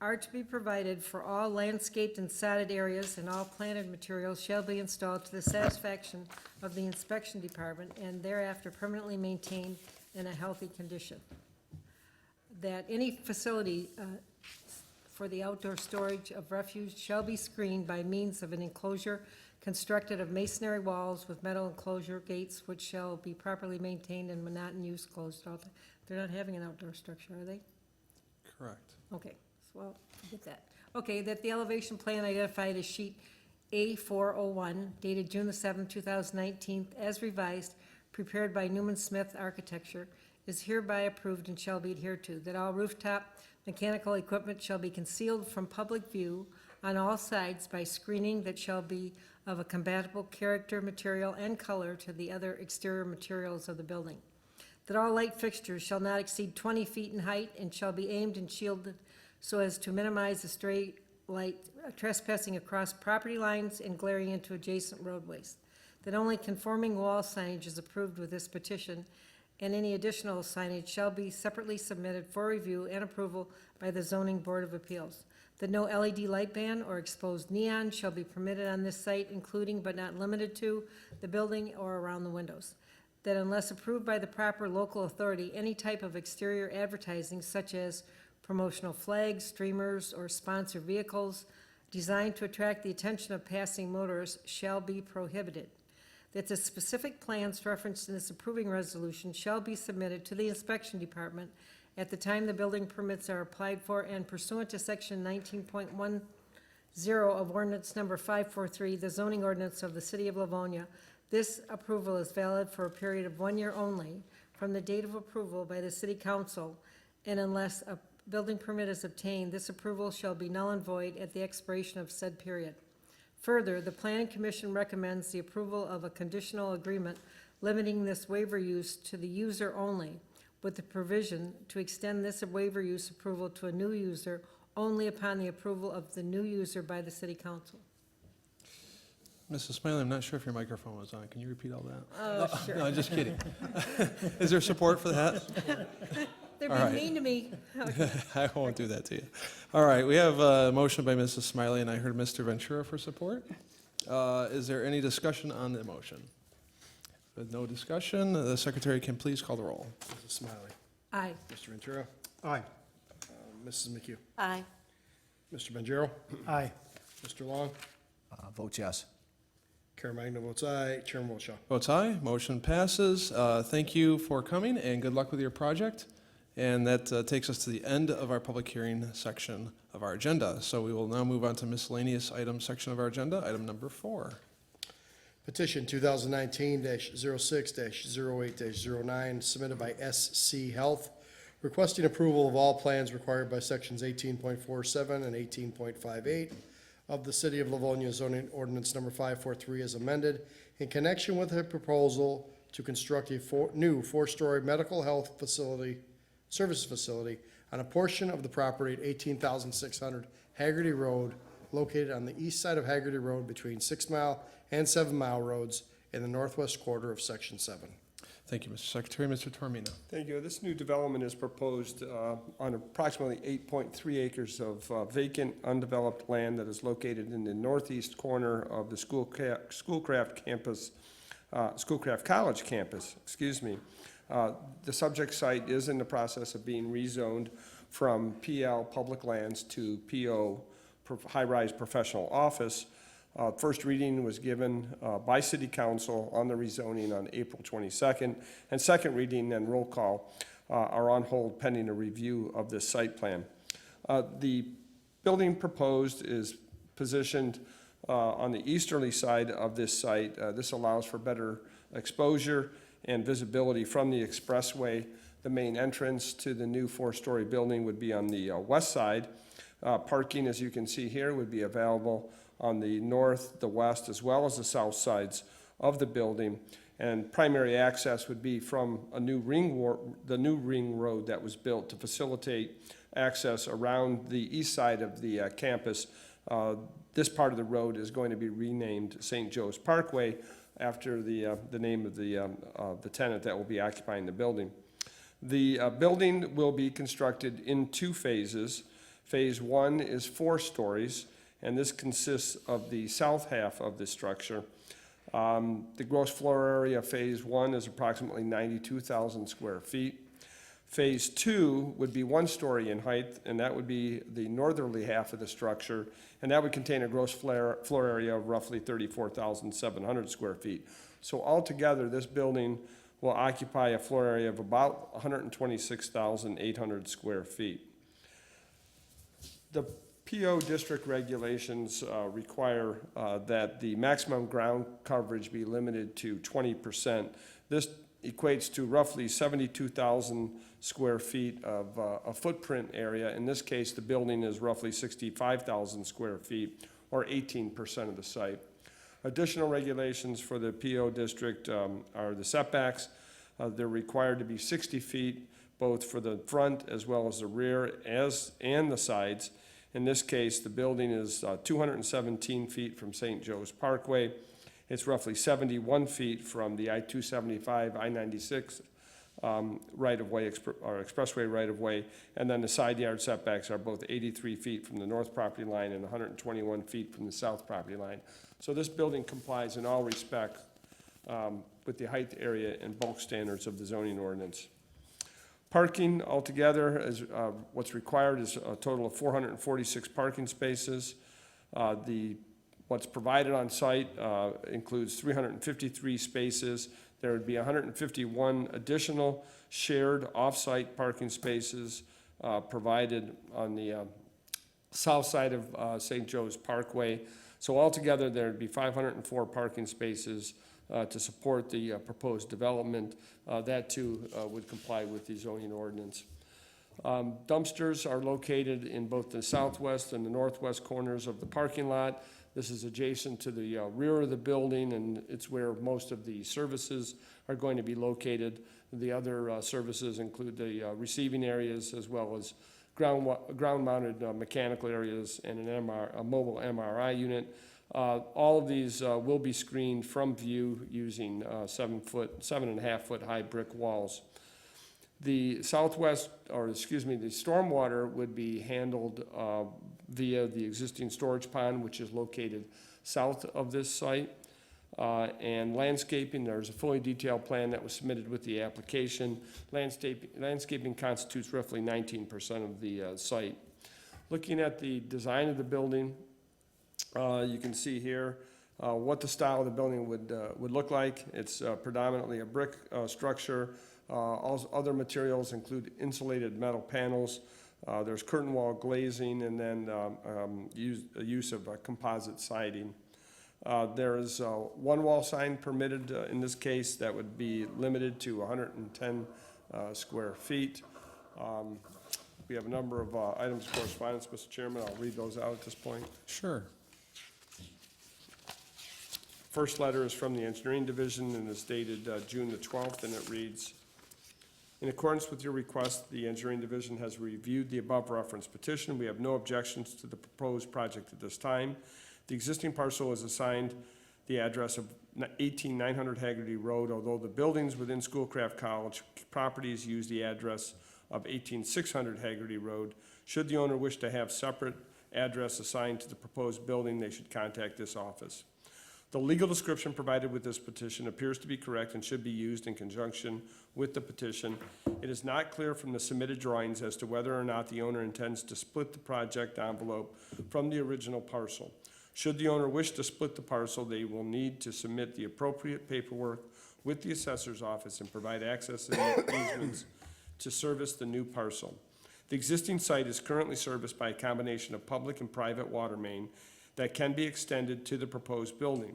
are to be provided for all landscaped and sodded areas, and all planted materials shall be installed to the satisfaction of the inspection department and thereafter permanently maintained in a healthy condition. That any facility for the outdoor storage of refuse shall be screened by means of an enclosure constructed of masonry walls with metal enclosure gates, which shall be properly maintained and not in use closed all the time. They're not having an outdoor structure, are they? Correct. Okay, so, well, get that. Okay, that the elevation plan identified as sheet A401 dated June the 7th, 2019, as revised, prepared by Neumann Smith Architecture, is hereby approved and shall be adhered to. That all rooftop mechanical equipment shall be concealed from public view on all sides by screening that shall be of a compatible character, material, and color to the other exterior materials of the building. That all light fixtures shall not exceed 20 feet in height and shall be aimed and shielded so as to minimize the stray light trespassing across property lines and glaring into adjacent roadways. That only conforming wall signage is approved with this petition, and any additional signage shall be separately submitted for review and approval by the Zoning Board of Appeals. That no LED light ban or exposed neon shall be permitted on this site, including but not limited to the building or around the windows. That unless approved by the proper local authority, any type of exterior advertising such as promotional flags, streamers, or sponsored vehicles designed to attract the attention of passing motorists shall be prohibited. That the specific plans referenced in this approving resolution shall be submitted to the inspection department at the time the building permits are applied for and pursuant to section 19.10 of ordinance number 543, the zoning ordinance of the city of Livonia. This approval is valid for a period of 1 year only from the date of approval by the city council, and unless a building permit is obtained, this approval shall be null and void at the expiration of said period. Further, the Planning Commission recommends the approval of a conditional agreement limiting this waiver use to the user only, with the provision to extend this waiver use approval to a new user only upon the approval of the new user by the city council. Mrs. Smiley, I'm not sure if your microphone was on. Can you repeat all that? Oh, sure. No, just kidding. Is there support for that? They're All being right. mean to me. Okay. I won't do that to you. All right, we have a motion by Mrs. Smiley, and I heard Mr. Ventura for support. Is there any discussion on the motion? With no discussion, the secretary can please call the roll. Mrs. Smiley. Aye. Mr. Ventura. Aye. Mrs. McHugh. Aye. Mr. Bonjero. Aye. Mr. Long. Votes yes. Chair Magno votes aye. Chairman Wilshaw. Votes aye, motion passes. Thank you for coming, and good luck with your project. And that takes us to the end of our public hearing section of our agenda. So we will now move on to miscellaneous items section of our agenda, item number 4. Petition 2019-06-08-09 submitted by SC Health, requesting approval of all plans required by sections 18.47 and 18.58 of the City of Livonia zoning ordinance number 543 as amended in connection with a proposal to construct a new four-story medical health service facility on a portion of the property at 18,600 Haggerty Road, located on the east side of Haggerty Road between 6 Mile and 7 Mile Roads in the northwest quarter of Section 7. Thank you, Mr. Secretary. Mr. Tormina. Thank you. This new development is proposed on approximately 8.3 acres of vacant, undeveloped land that is located in the northeast corner of the Schoolcraft College campus, excuse me. The subject site is in the process of being rezoned from PL Public Lands to PO High-Rise Professional Office. First reading was given by City Council on the rezoning on April 22nd, and second reading and roll call are on hold pending a review of this site plan. The building proposed is positioned on the easterly side of this site. This allows for better exposure and visibility from the expressway. The main entrance to the new four-story building would be on the west side. Parking, as you can see here, would be available on the north, the west, as well as the south sides of the building. And primary access would be from the new ring road that was built to facilitate access around the east side of the campus. This part of the road is going to be renamed St. Joe's Parkway after the name of the tenant that will be occupying the building. The building will be constructed in 2 phases. Phase 1 is 4 stories, and this consists of the south half of the structure. The gross floor area of Phase 1 is approximately 92,000 square feet. Phase 2 would be 1 story in height, and that would be the northerly half of the structure, and that would contain a gross floor area of roughly 34,700 square feet. So altogether, this building will occupy a floor area of about 126,800 square feet. The PO district regulations require that the maximum ground coverage be limited to 20%. This equates to roughly 72,000 square feet of a footprint area. In this case, the building is roughly 65,000 square feet, or 18% of the site. Additional regulations for the PO district are the setbacks. They're required to be 60 feet, both for the front as well as the rear and the sides. In this case, the building is 217 feet from St. Joe's Parkway. It's roughly 71 feet from the I-275, I-96 right-of-way, or expressway right-of-way, and then the side yard setbacks are both 83 feet from the north property line and 121 feet from the south property line. So this building complies in all respects with the height, area, and bulk standards of the zoning ordinance. Parking altogether is what's required is a total of 446 parking spaces. What's provided on site includes 353 spaces. There would be 151 additional shared off-site parking spaces provided on the south side of St. Joe's Parkway. So altogether, there would be 504 parking spaces to support the proposed development. That too would comply with the zoning ordinance. Dumpsters are located in both the southwest and the northwest corners of the parking lot. This is adjacent to the rear of the building, and it's where most of the services are going to be located. The other services include the receiving areas as well as ground-mounted mechanical areas and a mobile MRI unit. All of these will be screened from view using 7.5 foot high brick walls. The stormwater would be handled via the existing storage pond, which is located south of this site. And landscaping, there's a fully detailed plan that was submitted with the application. Landscaping constitutes roughly 19% of the site. Looking at the design of the building, you can see here what the style of the building would look like. It's predominantly a brick structure. All other materials include insulated metal panels. There's curtain wall glazing, and then use of composite siding. There is one wall sign permitted in this case that would be limited to 110 square feet. We have a number of items of correspondence, Mr. Chairman. I'll read those out at this point. Sure. First letter is from the Engineering Division and is dated June the 12th, and it reads, in accordance with your request, the Engineering Division has reviewed the above referenced petition. We have no objections to the proposed project at this time. The existing parcel is assigned the address of 18900 Haggerty Road, although the buildings within Schoolcraft College properties use the address of 18600 Haggerty Road. Should the owner wish to have separate address assigned to the proposed building, they should contact this office. The legal description provided with this petition appears to be correct and should be used in conjunction with the petition. It is not clear from the submitted drawings as to whether or not the owner intends to split the project envelope from the original parcel. Should the owner wish to split the parcel, they will need to submit the appropriate paperwork with the assessor's office and provide access and easements to service the new parcel. The existing site is currently serviced by a combination of public and private water main that can be extended to the proposed building.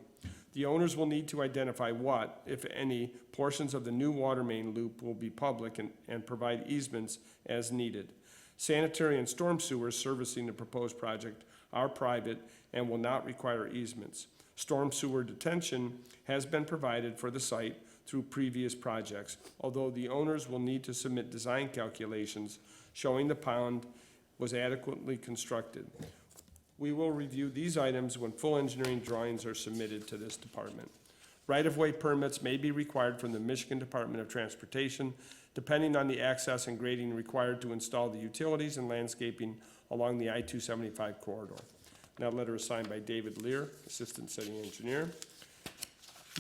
The owners will need to identify what, if any, portions of the new water main loop will be public and provide easements as needed. Sanitary and storm sewers servicing the proposed project are private and will not require easements. Storm sewer detention has been provided for the site through previous projects, although the owners will need to submit design calculations showing the pond was adequately constructed. We will review these items when full engineering drawings are submitted to this department. Right-of-way permits may be required from the Michigan Department of Transportation, depending on the access and grading required to install the utilities and landscaping along the I-275 corridor. That letter is signed by David Lear, Assistant City Engineer.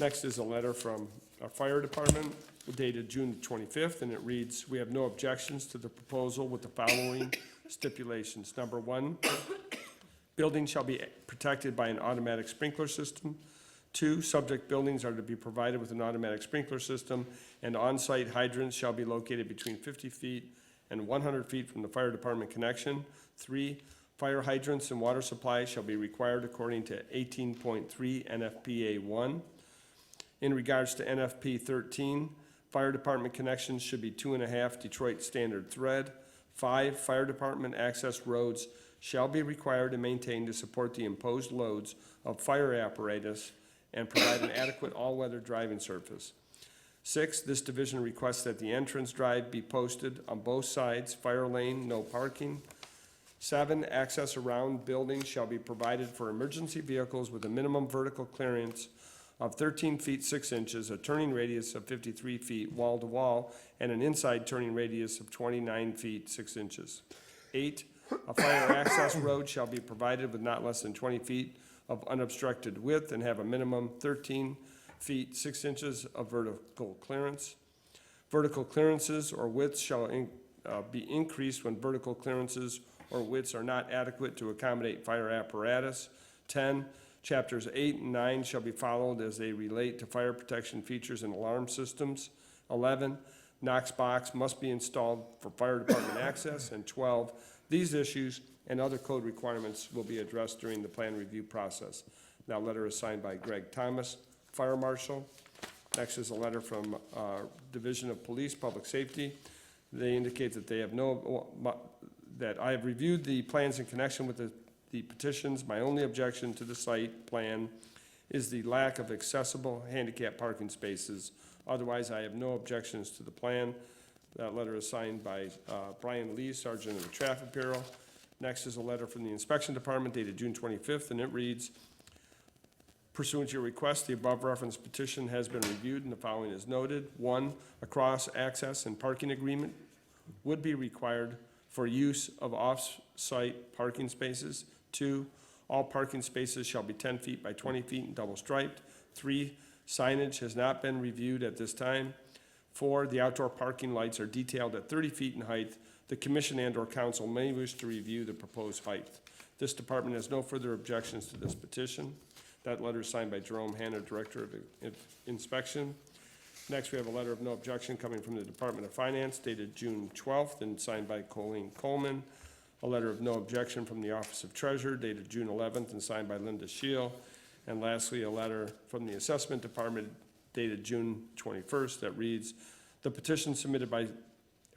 Next is a letter from our fire department dated June 25th, and it reads, "We have no objections to the proposal with the following stipulations. Number one, buildings shall be protected by an automatic sprinkler system. 2, subject buildings are to be provided with an automatic sprinkler system, and on-site hydrants shall be located between 50 feet and 100 feet from the fire department connection. 3, fire hydrants and water supplies shall be required according to 18.3 NFPA 1. In regards to NFP 13, fire department connections should be 2.5 Detroit standard thread. 5, fire department access roads shall be required and maintained to support the imposed loads of fire apparatus and provide an adequate all-weather driving surface. 6, this division requests that the entrance drive be posted on both sides, fire lane, no parking. 7, access around buildings shall be provided for emergency vehicles with a minimum vertical clearance of 13 feet 6 inches, a turning radius of 53 feet wall to wall, and an inside turning radius of 29 feet 6 inches. 8, a fire access road shall be provided with not less than 20 feet of unobstructed width and have a minimum 13 feet 6 inches of vertical clearance. Vertical clearances or widths shall be increased when vertical clearances or widths are not adequate to accommodate fire apparatus. 10, chapters 8 and 9 shall be followed as they relate to fire protection features and alarm systems. 11, Knox box must be installed for fire department access. And 12, these issues and other code requirements will be addressed during the plan review process. That letter is signed by Greg Thomas, Fire Marshal. Next is a letter from Division of Police, Public Safety. They indicate that they have that I have reviewed the plans in connection with the petitions. My only objection to the site plan is the lack of accessible handicap parking spaces. Otherwise, I have no objections to the plan. That letter is signed by Brian Lee, Sergeant of the Traffic Bureau. Next is a letter from the Inspection Department dated June 25th, and it reads, pursuant to your request, the above referenced petition has been reviewed, and the following is noted. 1, a cross-access and parking agreement would be required for use of off-site parking spaces. 2, all parking spaces shall be 10 feet by 20 feet and double striped. 3, signage has not been reviewed at this time. 4, the outdoor parking lights are detailed at 30 feet in height. The commission and/or council may wish to review the proposed height. This department has no further objections to this petition. That letter is signed by Jerome Hanna, Director of Inspection. Next, we have a letter of no objection coming from the Department of Finance dated June 12th and signed by Colleen Coleman. A letter of no objection from the Office of Treasurer dated June 11th and signed by Linda Scheel. And lastly, a letter from the Assessment Department dated June 21st that reads, the petition submitted by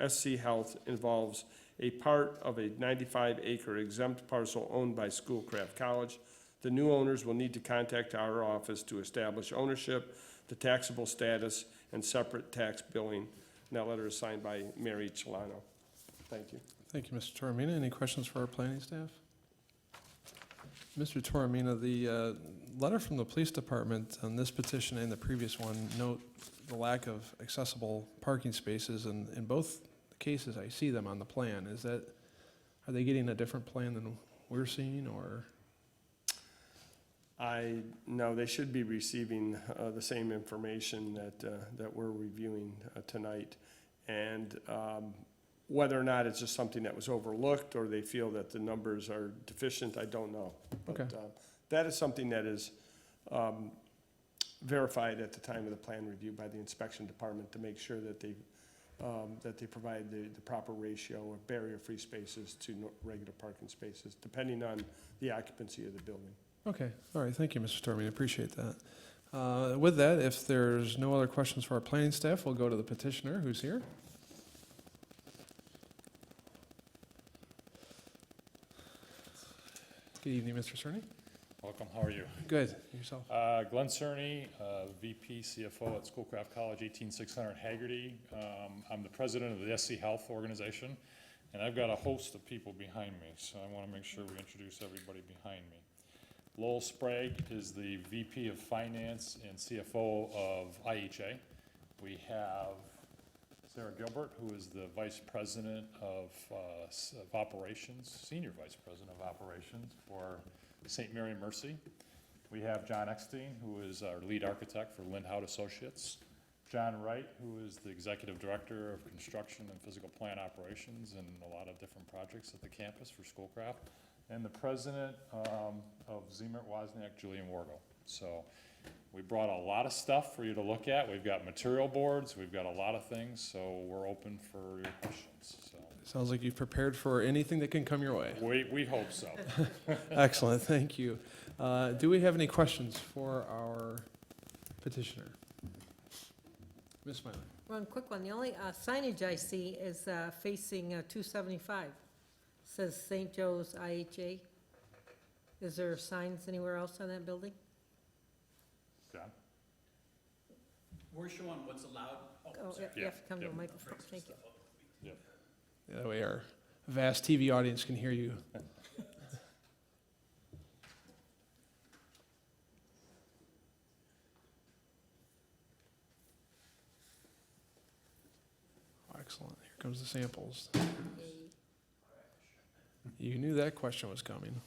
SC Health involves a part of a 95-acre exempt parcel owned by Schoolcraft College. The new owners will need to contact our office to establish ownership, the taxable status, and separate tax billing. And that letter is signed by Mary Chilano. Thank you. Thank you, Mr. Toromina. Any questions for our planning staff? Mr. Toromina, the letter from the police department on this petition and the previous one note the lack of accessible parking spaces, and in both cases I see them on the plan. Are they getting a different plan than we're seeing, or? No, they should be receiving the same information that we're reviewing tonight. And whether or not it's just something that was overlooked or they feel that the numbers are deficient, I don't know. But Okay. That is something that is verified at the time of the plan review by the inspection department to make sure that they provide the proper ratio of barrier-free spaces to regular parking spaces, depending on the occupancy of the building. Okay, all right, thank you, Mr. Toromina, appreciate that. With that, if there's no other questions for our planning staff, we'll go to the petitioner who's here. Good evening, Mr. Cerny. Welcome, how are you? Good. Yourself? Glenn Cerny, VP CFO at Schoolcraft College, 18600 Haggerty. I'm the president of the SC Health Organization, and I've got a host of people behind me, so I want to make sure we introduce everybody behind me. Lowell Sprague is the VP of Finance and CFO of IHA. We have Sarah Gilbert, who is the Vice President of Operations, Senior Vice President of Operations for St. Mary Mercy. We have John Eckstein, who is our lead architect for Lindhout Associates. John Wright, who is the Executive Director of Construction and Physical Plant Operations and a lot of different projects at the campus for Schoolcraft. And the President of Zemert Wozniak, Julian Wargo. So we brought a lot of stuff for you to look at. We've got material boards, we've got a lot of things, so we're open for your questions. So Sounds like you've prepared for anything that can come your way. we hope so. Excellent, thank you. Do we have any questions for our petitioner? Ms. Smiley? One quick one. The only signage I see is facing 275. Says St. Joe's IHA. Is there signs anywhere else on that building? John? We're showing what's allowed. Oh, sorry. you have to come to Yeah. the microphone. Thank you. Yep. That way our vast TV audience can hear you. Excellent. Here comes the samples. You knew that question was coming.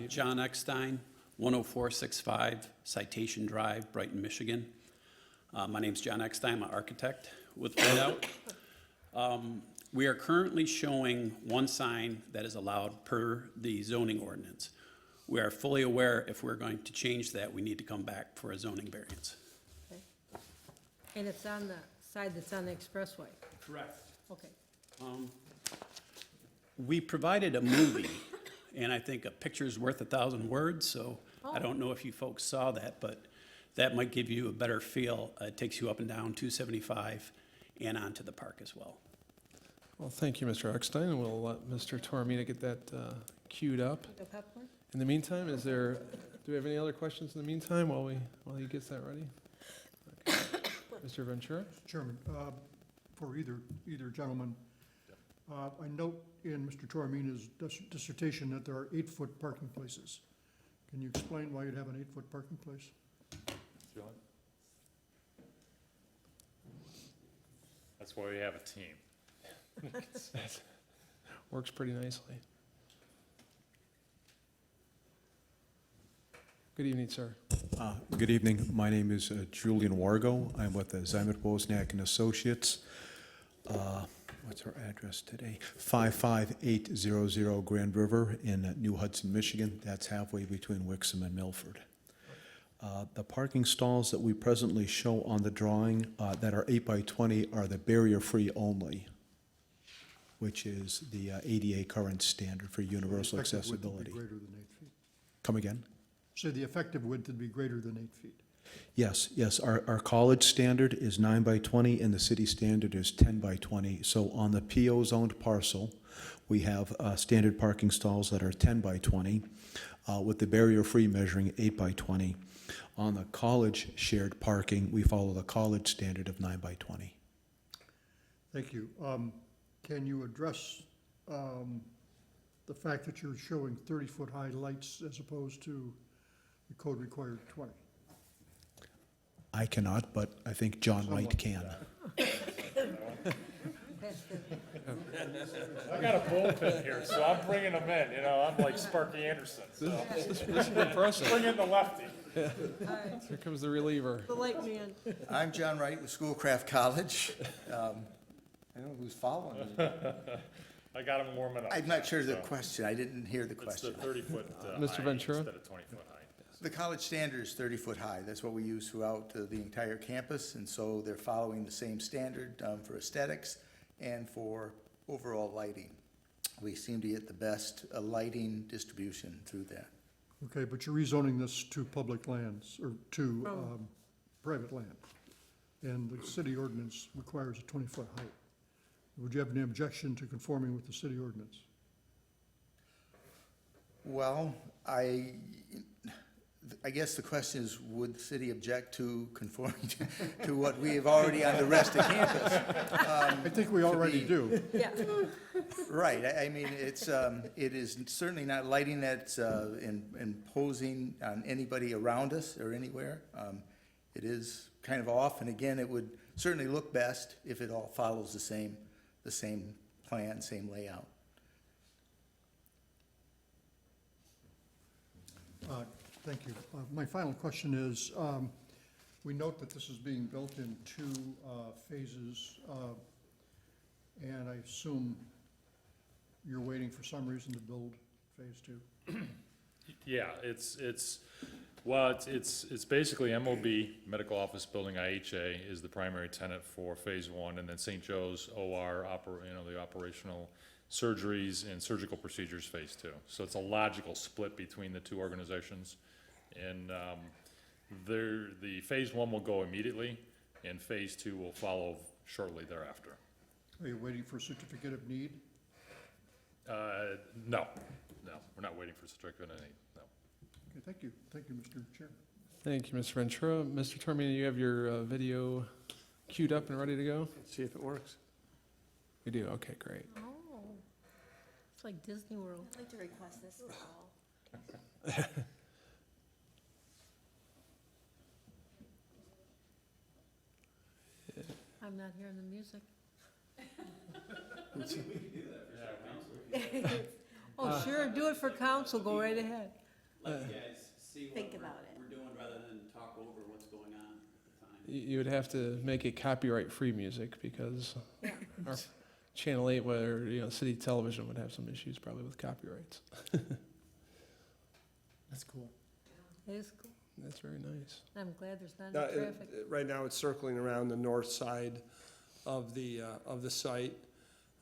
John Eckstein, 10465 Citation Drive, Brighton, Michigan. My name's John Eckstein, I'm an architect with Lindhout. We are currently showing one sign that is allowed per the zoning ordinance. We are fully aware if we're going to change that, we need to come back for a zoning variance. Okay. And it's on the side that's on the expressway? Correct. Okay. We provided a movie, and I think a picture's worth 1,000 words, so I don't know if you folks saw that, but that might give you a better feel. It takes you up and down 275 and onto the park as well. Well, thank you, Mr. Eckstein, and we'll let Mr. Toromina get that queued up. The popcorn? In the meantime, do we have any other questions in the meantime while he gets that ready? Okay. Mr. Ventura? Chairman, for either gentleman, I note in Mr. Toromina's dissertation that there are 8-foot parking places. Can you explain why you'd have an 8-foot parking place? John? That's why we have a team. Works pretty nicely. Good evening, sir. Good evening. My name is Julian Wargo. I'm with Zemert Wozniak and Associates. What's our address today? 55800 Grand River in New Hudson, Michigan. That's halfway between Wixom and Milford. The parking stalls that we presently show on the drawing that are 8 by 20 are the barrier-free only, which is the ADA current standard for universal Effective width would be accessibility. greater than 8 feet. Come again? So the effective width would be greater than 8 feet. Yes. Our college standard is 9 by 20 and the city standard is 10 by 20. So on the PO zoned parcel, we have standard parking stalls that are 10 by 20 with the barrier-free measuring 8 by 20. On the college shared parking, we follow the college standard of 9 by 20. Thank you. Can you address the fact that you're showing 30-foot high lights as opposed to the code required 20? I cannot, but I think John Wright can. I got a bullpen here, so I'm bringing them in, I'm like Sparky Anderson, so. This is impressive. Bring in the lefty. Here comes the reliever. The light man. I'm John Wright with Schoolcraft College. I don't know who's following me. I got them warming up. I'm not sure of the so. question. I didn't hear the It's question. the 30-foot Mr. height Ventura? instead of 20-foot height. The college standard is 30-foot high. That's what we use throughout the entire campus, and so they're following the same standard for aesthetics and for overall lighting. We seem to get the best lighting distribution through that. Okay, but you're rezoning this to public lands, or to private land. And the city ordinance requires a 20-foot height. Would you have any objection to conforming with the city ordinance? Well, I guess the question is, would the city object to conforming to what we have already on the rest of campus? I think we already do. Yeah. Right, I mean, it is certainly not lighting that's imposing on anybody around us or anywhere. It is kind of off, and again, it would certainly look best if it all follows the same plan, same layout. Thank you. My final question is, we note that this is being built in 2 phases, and I assume you're waiting for some reason to build phase 2? Yeah, it's basically MOB, Medical Office Building, IHA, is the primary tenant for phase 1, and then St. Joe's OR, the operational surgeries and surgical procedures phase 2. So it's a logical split between the 2 organizations. And the phase 1 will go immediately, and phase 2 will follow shortly thereafter. Are you waiting for a certificate of need? No, we're not waiting for certificate of need, no. Okay, thank you. Thank you, Mr. Chair. Thank you, Mr. Ventura. Mr. Termina, you have your video queued up and ready to go? Let's see if it works. We do, okay, great. Oh, it's like Disney World. I'd like to request this for all. I'm not hearing the music. Oh, sure, do it for council, go right ahead. Let you guys see what Think about it. we're doing rather than talk over what's going on at the time. You would have to make it copyright-free music because our Channel 8, where, city television would have some issues probably with copyrights. That's cool. It is cool. That's very nice. I'm glad there's not Now, any traffic. right now, it's circling around the north side of the site.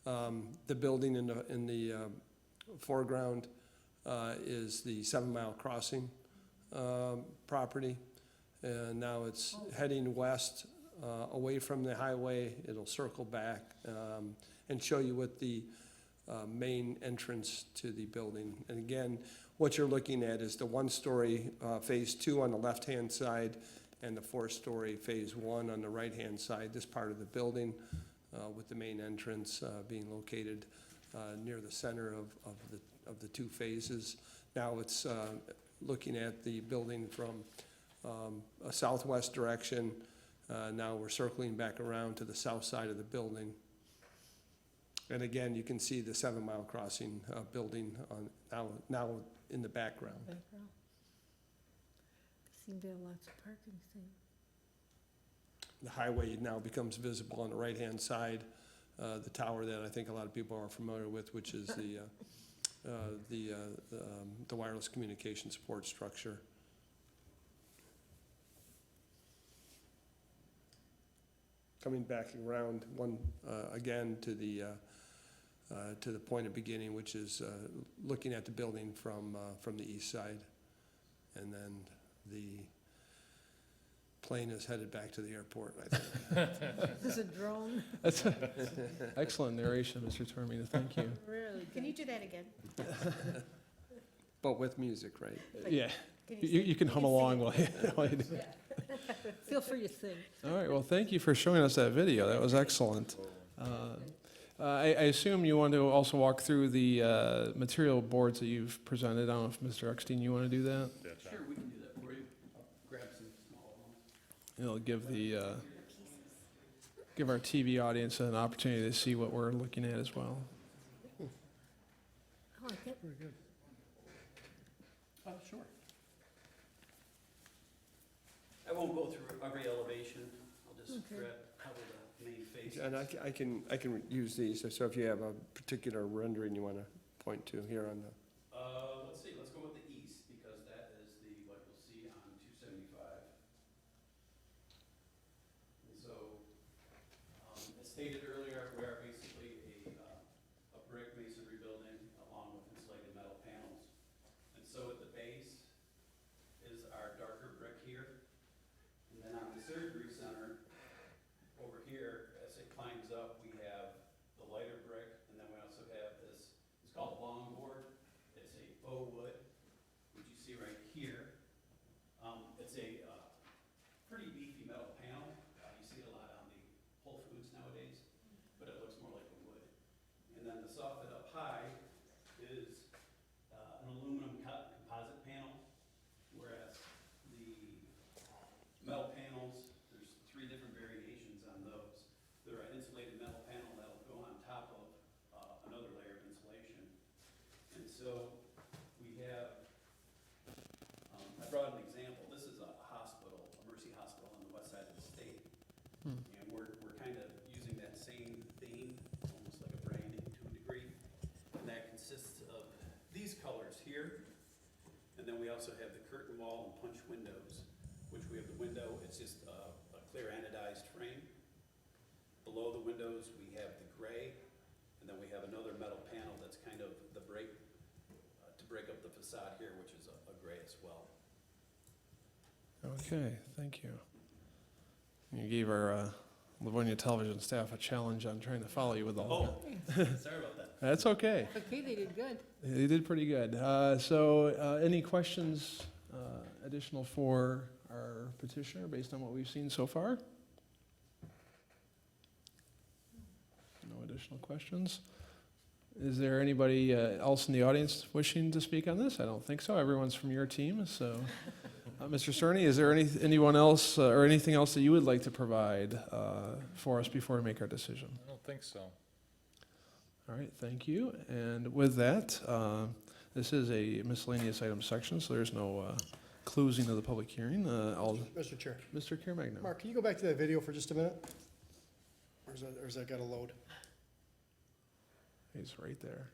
The building in the foreground is the 7 Mile Crossing property. And now it's heading west away from the highway. It'll circle back and show you what the main entrance to the building. And again, what you're looking at is the 1-story phase 2 on the left-hand side and the 4-story phase 1 on the right-hand side. This part of the building with the main entrance being located near the center of the 2 phases. Now it's looking at the building from a southwest direction. Now we're circling back around to the south side of the building. And again, you can see the 7 Mile Crossing building now in the background. Seem to have lots of parking, see. The highway now becomes visible on the right-hand side. The tower that I think a lot of people are familiar with, which is the wireless communication support structure. Coming back around again to the point of beginning, which is looking at the building from the east side. And then the plane is headed back to the airport, I think. Is this a drone? That's excellent narration, Mr. Termina, thank you. Really Can you good. do that again? But with music, right? Yeah, Can you can hum along while you do. Feel free to sing. All right, well, thank you for showing us that video. That was excellent. I assume you want to also walk through the material boards that you've presented. I don't know if Mr. Eckstein, you want to do that? Sure, we can do that for you. I'll grab some small ones. It'll give our TV audience an opportunity to see what we're looking at as well. I like it. Very good. Sure. I won't go through every elevation. I'll just Okay. cover the main face. And I can use these, so if you have a particular rendering you want to point to here on the, Let's see, let's go with the east, because that is what you'll see on 275. And so, as stated earlier, we are basically a brick masonry building along with insulated metal panels. And so at the base is our darker brick here. And then on the surgery center, over here, as it climbs up, we have the so we have, I brought an example. This is a hospital, a Mercy Hospital on the west side of the state. And we're kind of using that same theme, almost like a branding to a degree. And that consists of these colors here. And then we also have the curtain wall and punch windows, which we have the window, it's just a clear anodized frame. Below the windows, we have the gray, and then we have another metal panel that's kind of the break, to break up the facade here, which is a gray as well. Okay, thank you. You gave our Livonia television staff a challenge on trying to follow you with all. Sorry about that. That's okay. Okay, they did good. They did pretty good. So any questions additional for our petitioner based on what we've seen so far? No additional questions? Is there anybody else in the audience wishing to speak on this? I don't think so. Everyone's from your team, so. Mr. Cerny, is there anyone else or anything else that you would like to provide for us before we make our decision? I don't think so. All right, thank you. And with that, this is a miscellaneous item section, so there's no closing of the public hearing. Mr. Chair. Mr. Caremagna. Mark, can you go back to that video for just a minute? Or is that got to load? He's right there.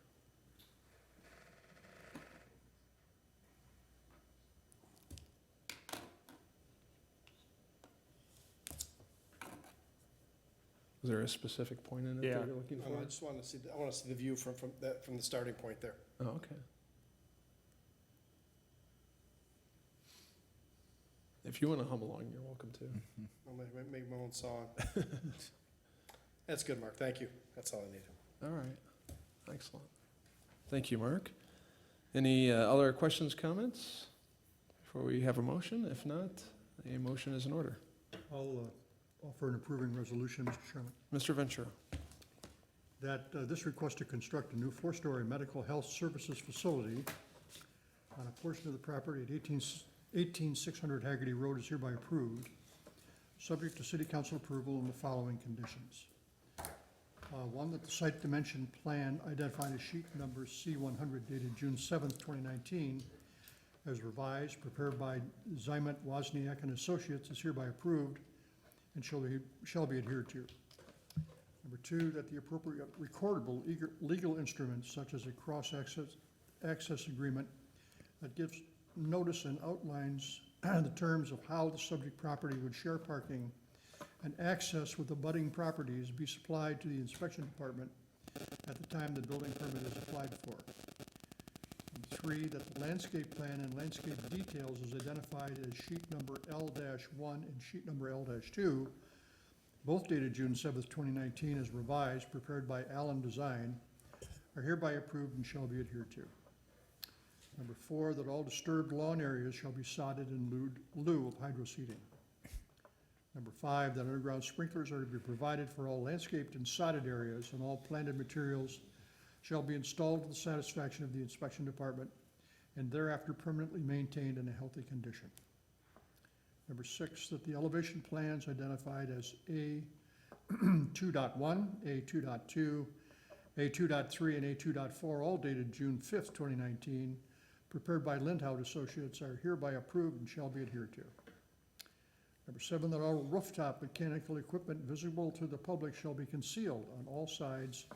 Is there a specific point in it Yeah. that you're looking for? I just want to see, I want to see the view from the starting point there. Oh, okay. If you want to hum along, you're welcome to. I'll make my own song. That's good, Mark. Thank you. That's all I need. All right, excellent. Thank you, Mark. Any other questions, comments before we have a motion? If not, a motion is in order. I'll offer an approving resolution, Mr. Chairman, Mr. Ventura. that this request to construct a new four-story medical health services facility on a portion of the property at 18600 Haggerty Road is hereby approved, subject to city council approval and the following conditions. One, that the site dimension plan identified as sheet number C100 dated June 7th, 2019, as revised, prepared by Zymet Wozniak and Associates, is hereby approved and shall be adhered to. Number two, that the appropriate recordable legal instruments such as a cross-access agreement that gives notice and outlines the terms of how the subject property would share parking and access with abutting properties be supplied to the inspection department at the time the building permit is applied for. And three, that the landscape plan and landscape details as identified as sheet number L-1 and sheet number L-2, both dated June 7th, 2019, as revised, prepared by Allen Design, are hereby approved and shall be adhered to. Number four, that all disturbed lawn areas shall be sodded in lieu of hydro seeding. Number five, that underground sprinklers are to be provided for all landscaped and sodded areas, and all planted materials shall be installed to the satisfaction of the inspection department and thereafter permanently maintained in a healthy condition. Number six, that the elevation plans identified as A 2.1, A 2.2, A 2.3, and A 2.4, all dated June 5th, 2019, prepared by Lindhout Associates, are hereby approved and shall be adhered to. Number seven, that all rooftop mechanical equipment visible to the public shall be concealed on all sides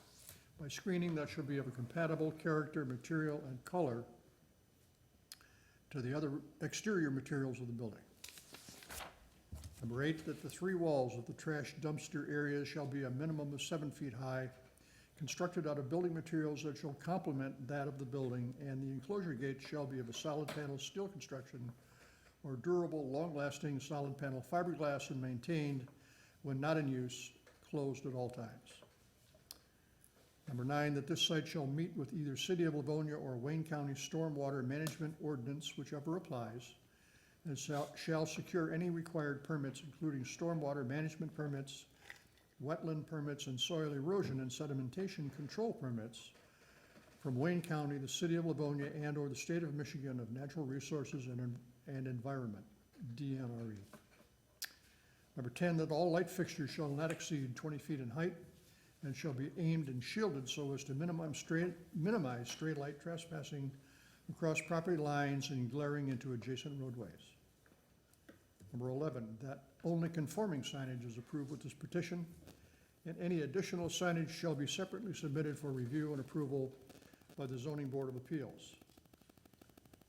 by screening that shall be of a compatible character, material, and color to the other exterior materials of the building. Number eight, that the three walls of the trash dumpster area shall be a minimum of 7 feet high, constructed out of building materials that shall complement that of the building, and the enclosure gate shall be of a solid panel steel construction or durable, long-lasting solid panel fiberglass and maintained, when not in use, closed at all times. Number nine, that this site shall meet with either City of Livonia or Wayne County Stormwater Management Ordinance, whichever applies, and shall secure any required permits, including stormwater management permits, wetland permits, and soil erosion and sedimentation control permits from Wayne County, the City of Livonia, and/or the State of Michigan of Natural Resources and Environment, DNRE. Number 10, that all light fixtures shall not exceed 20 feet in height and shall be aimed and shielded so as to minimize stray light trespassing across property lines and glaring into adjacent roadways. Number 11, that only conforming signage is approved with this petition, and any additional signage shall be separately submitted for review and approval by the Zoning Board of Appeals.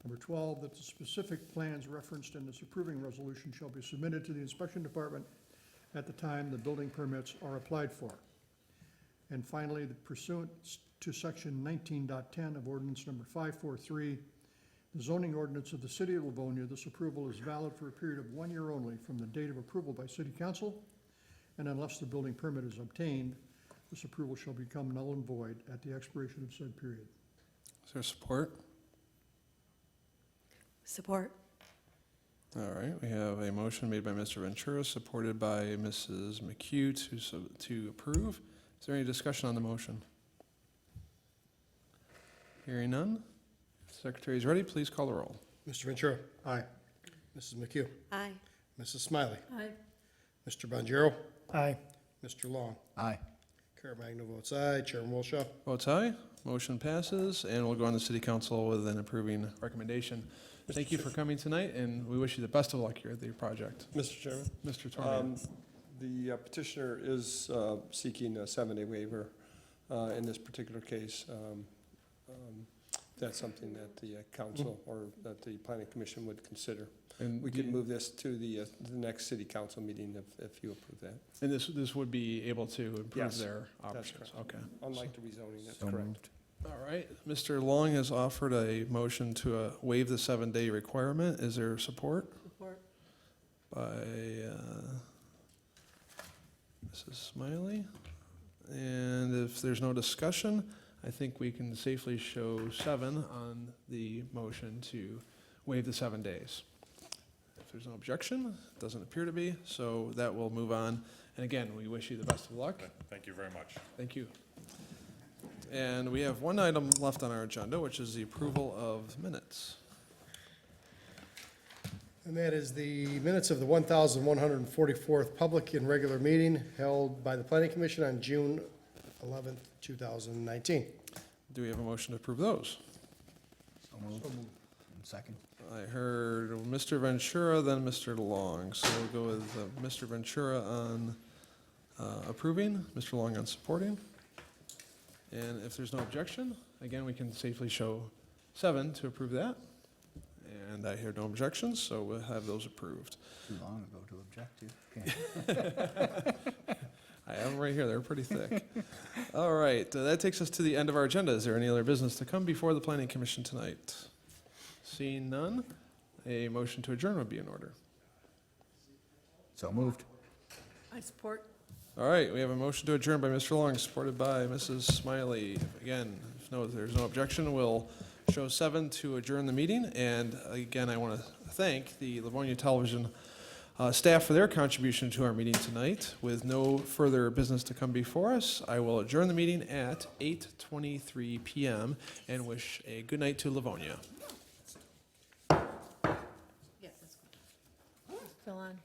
Number 12, that the specific plans referenced in this approving resolution shall be submitted to the inspection department at the time the building permits are applied for. And finally, that pursuant to section 19.10 of ordinance number 543, the zoning ordinance of the city of Livonia, this approval is valid for a period of 1 year only from the date of approval by city council, and unless the building permit is obtained, this approval shall become null and void at the expiration of said period. Is there support? Support. All right, we have a motion made by Mr. Ventura, supported by Mrs. McHugh to approve. Is there any discussion on the motion? Hearing none. If the secretary is ready, please call the roll. Mr. Ventura. Aye. Mrs. McHugh. Aye. Mrs. Smiley. Aye. Mr. Bonjero. Aye. Mr. Long. Aye. Caremagna votes aye. Chairman Wilshaw. Votes aye. Motion passes, and we'll go on to City Council with an approving recommendation. Thank you for coming tonight, and we wish you the best of luck here at the project. Mr. Chairman? Mr. Torman. The petitioner is seeking a 7-day waiver in this particular case. That's something that the council or that the planning commission would consider. And We could move this to the next city council meeting if you approve that. And this would be able to improve Yes, their that's options? correct. Okay. Unlike the rezoning, that's So correct. moved. All right, Mr. Long has offered a motion to waive the 7-day requirement. Is there support? Support. By Mrs. Smiley. And if there's no discussion, I think we can safely show 7 on the motion to waive the 7 days. If there's no objection, doesn't appear to be, so that will move on. And again, we wish you the best of luck. Thank you very much. Thank you. And we have one item left on our agenda, which is the approval of minutes. And that is the minutes of the 1,144th public and regular meeting held by the Planning Commission on June 11th, 2019. Do we have a motion to approve those? So moved. And second. I heard Mr. Ventura, then Mr. Long. So we'll go with Mr. Ventura on approving, Mr. Long on supporting. And if there's no objection, again, we can safely show 7 to approve that. And I hear no objections, so we'll have those approved. Too long ago to object to. Okay. I have them right here, they're pretty thick. All right, that takes us to the end of our agenda. Is there any other business to come before the Planning Commission tonight? Seeing none, a motion to adjourn would be in order. So moved. I support. All right, we have a motion to adjourn by Mr. Long, supported by Mrs. Smiley. Again, if there's no objection, we'll show 7 to adjourn the meeting. And again, I want to thank the Livonia Television staff for their contribution to our meeting tonight. With no further business to come before us, I will adjourn the meeting at 8:23 p.m. and wish a good night to Livonia. Yes, that's good. Still on.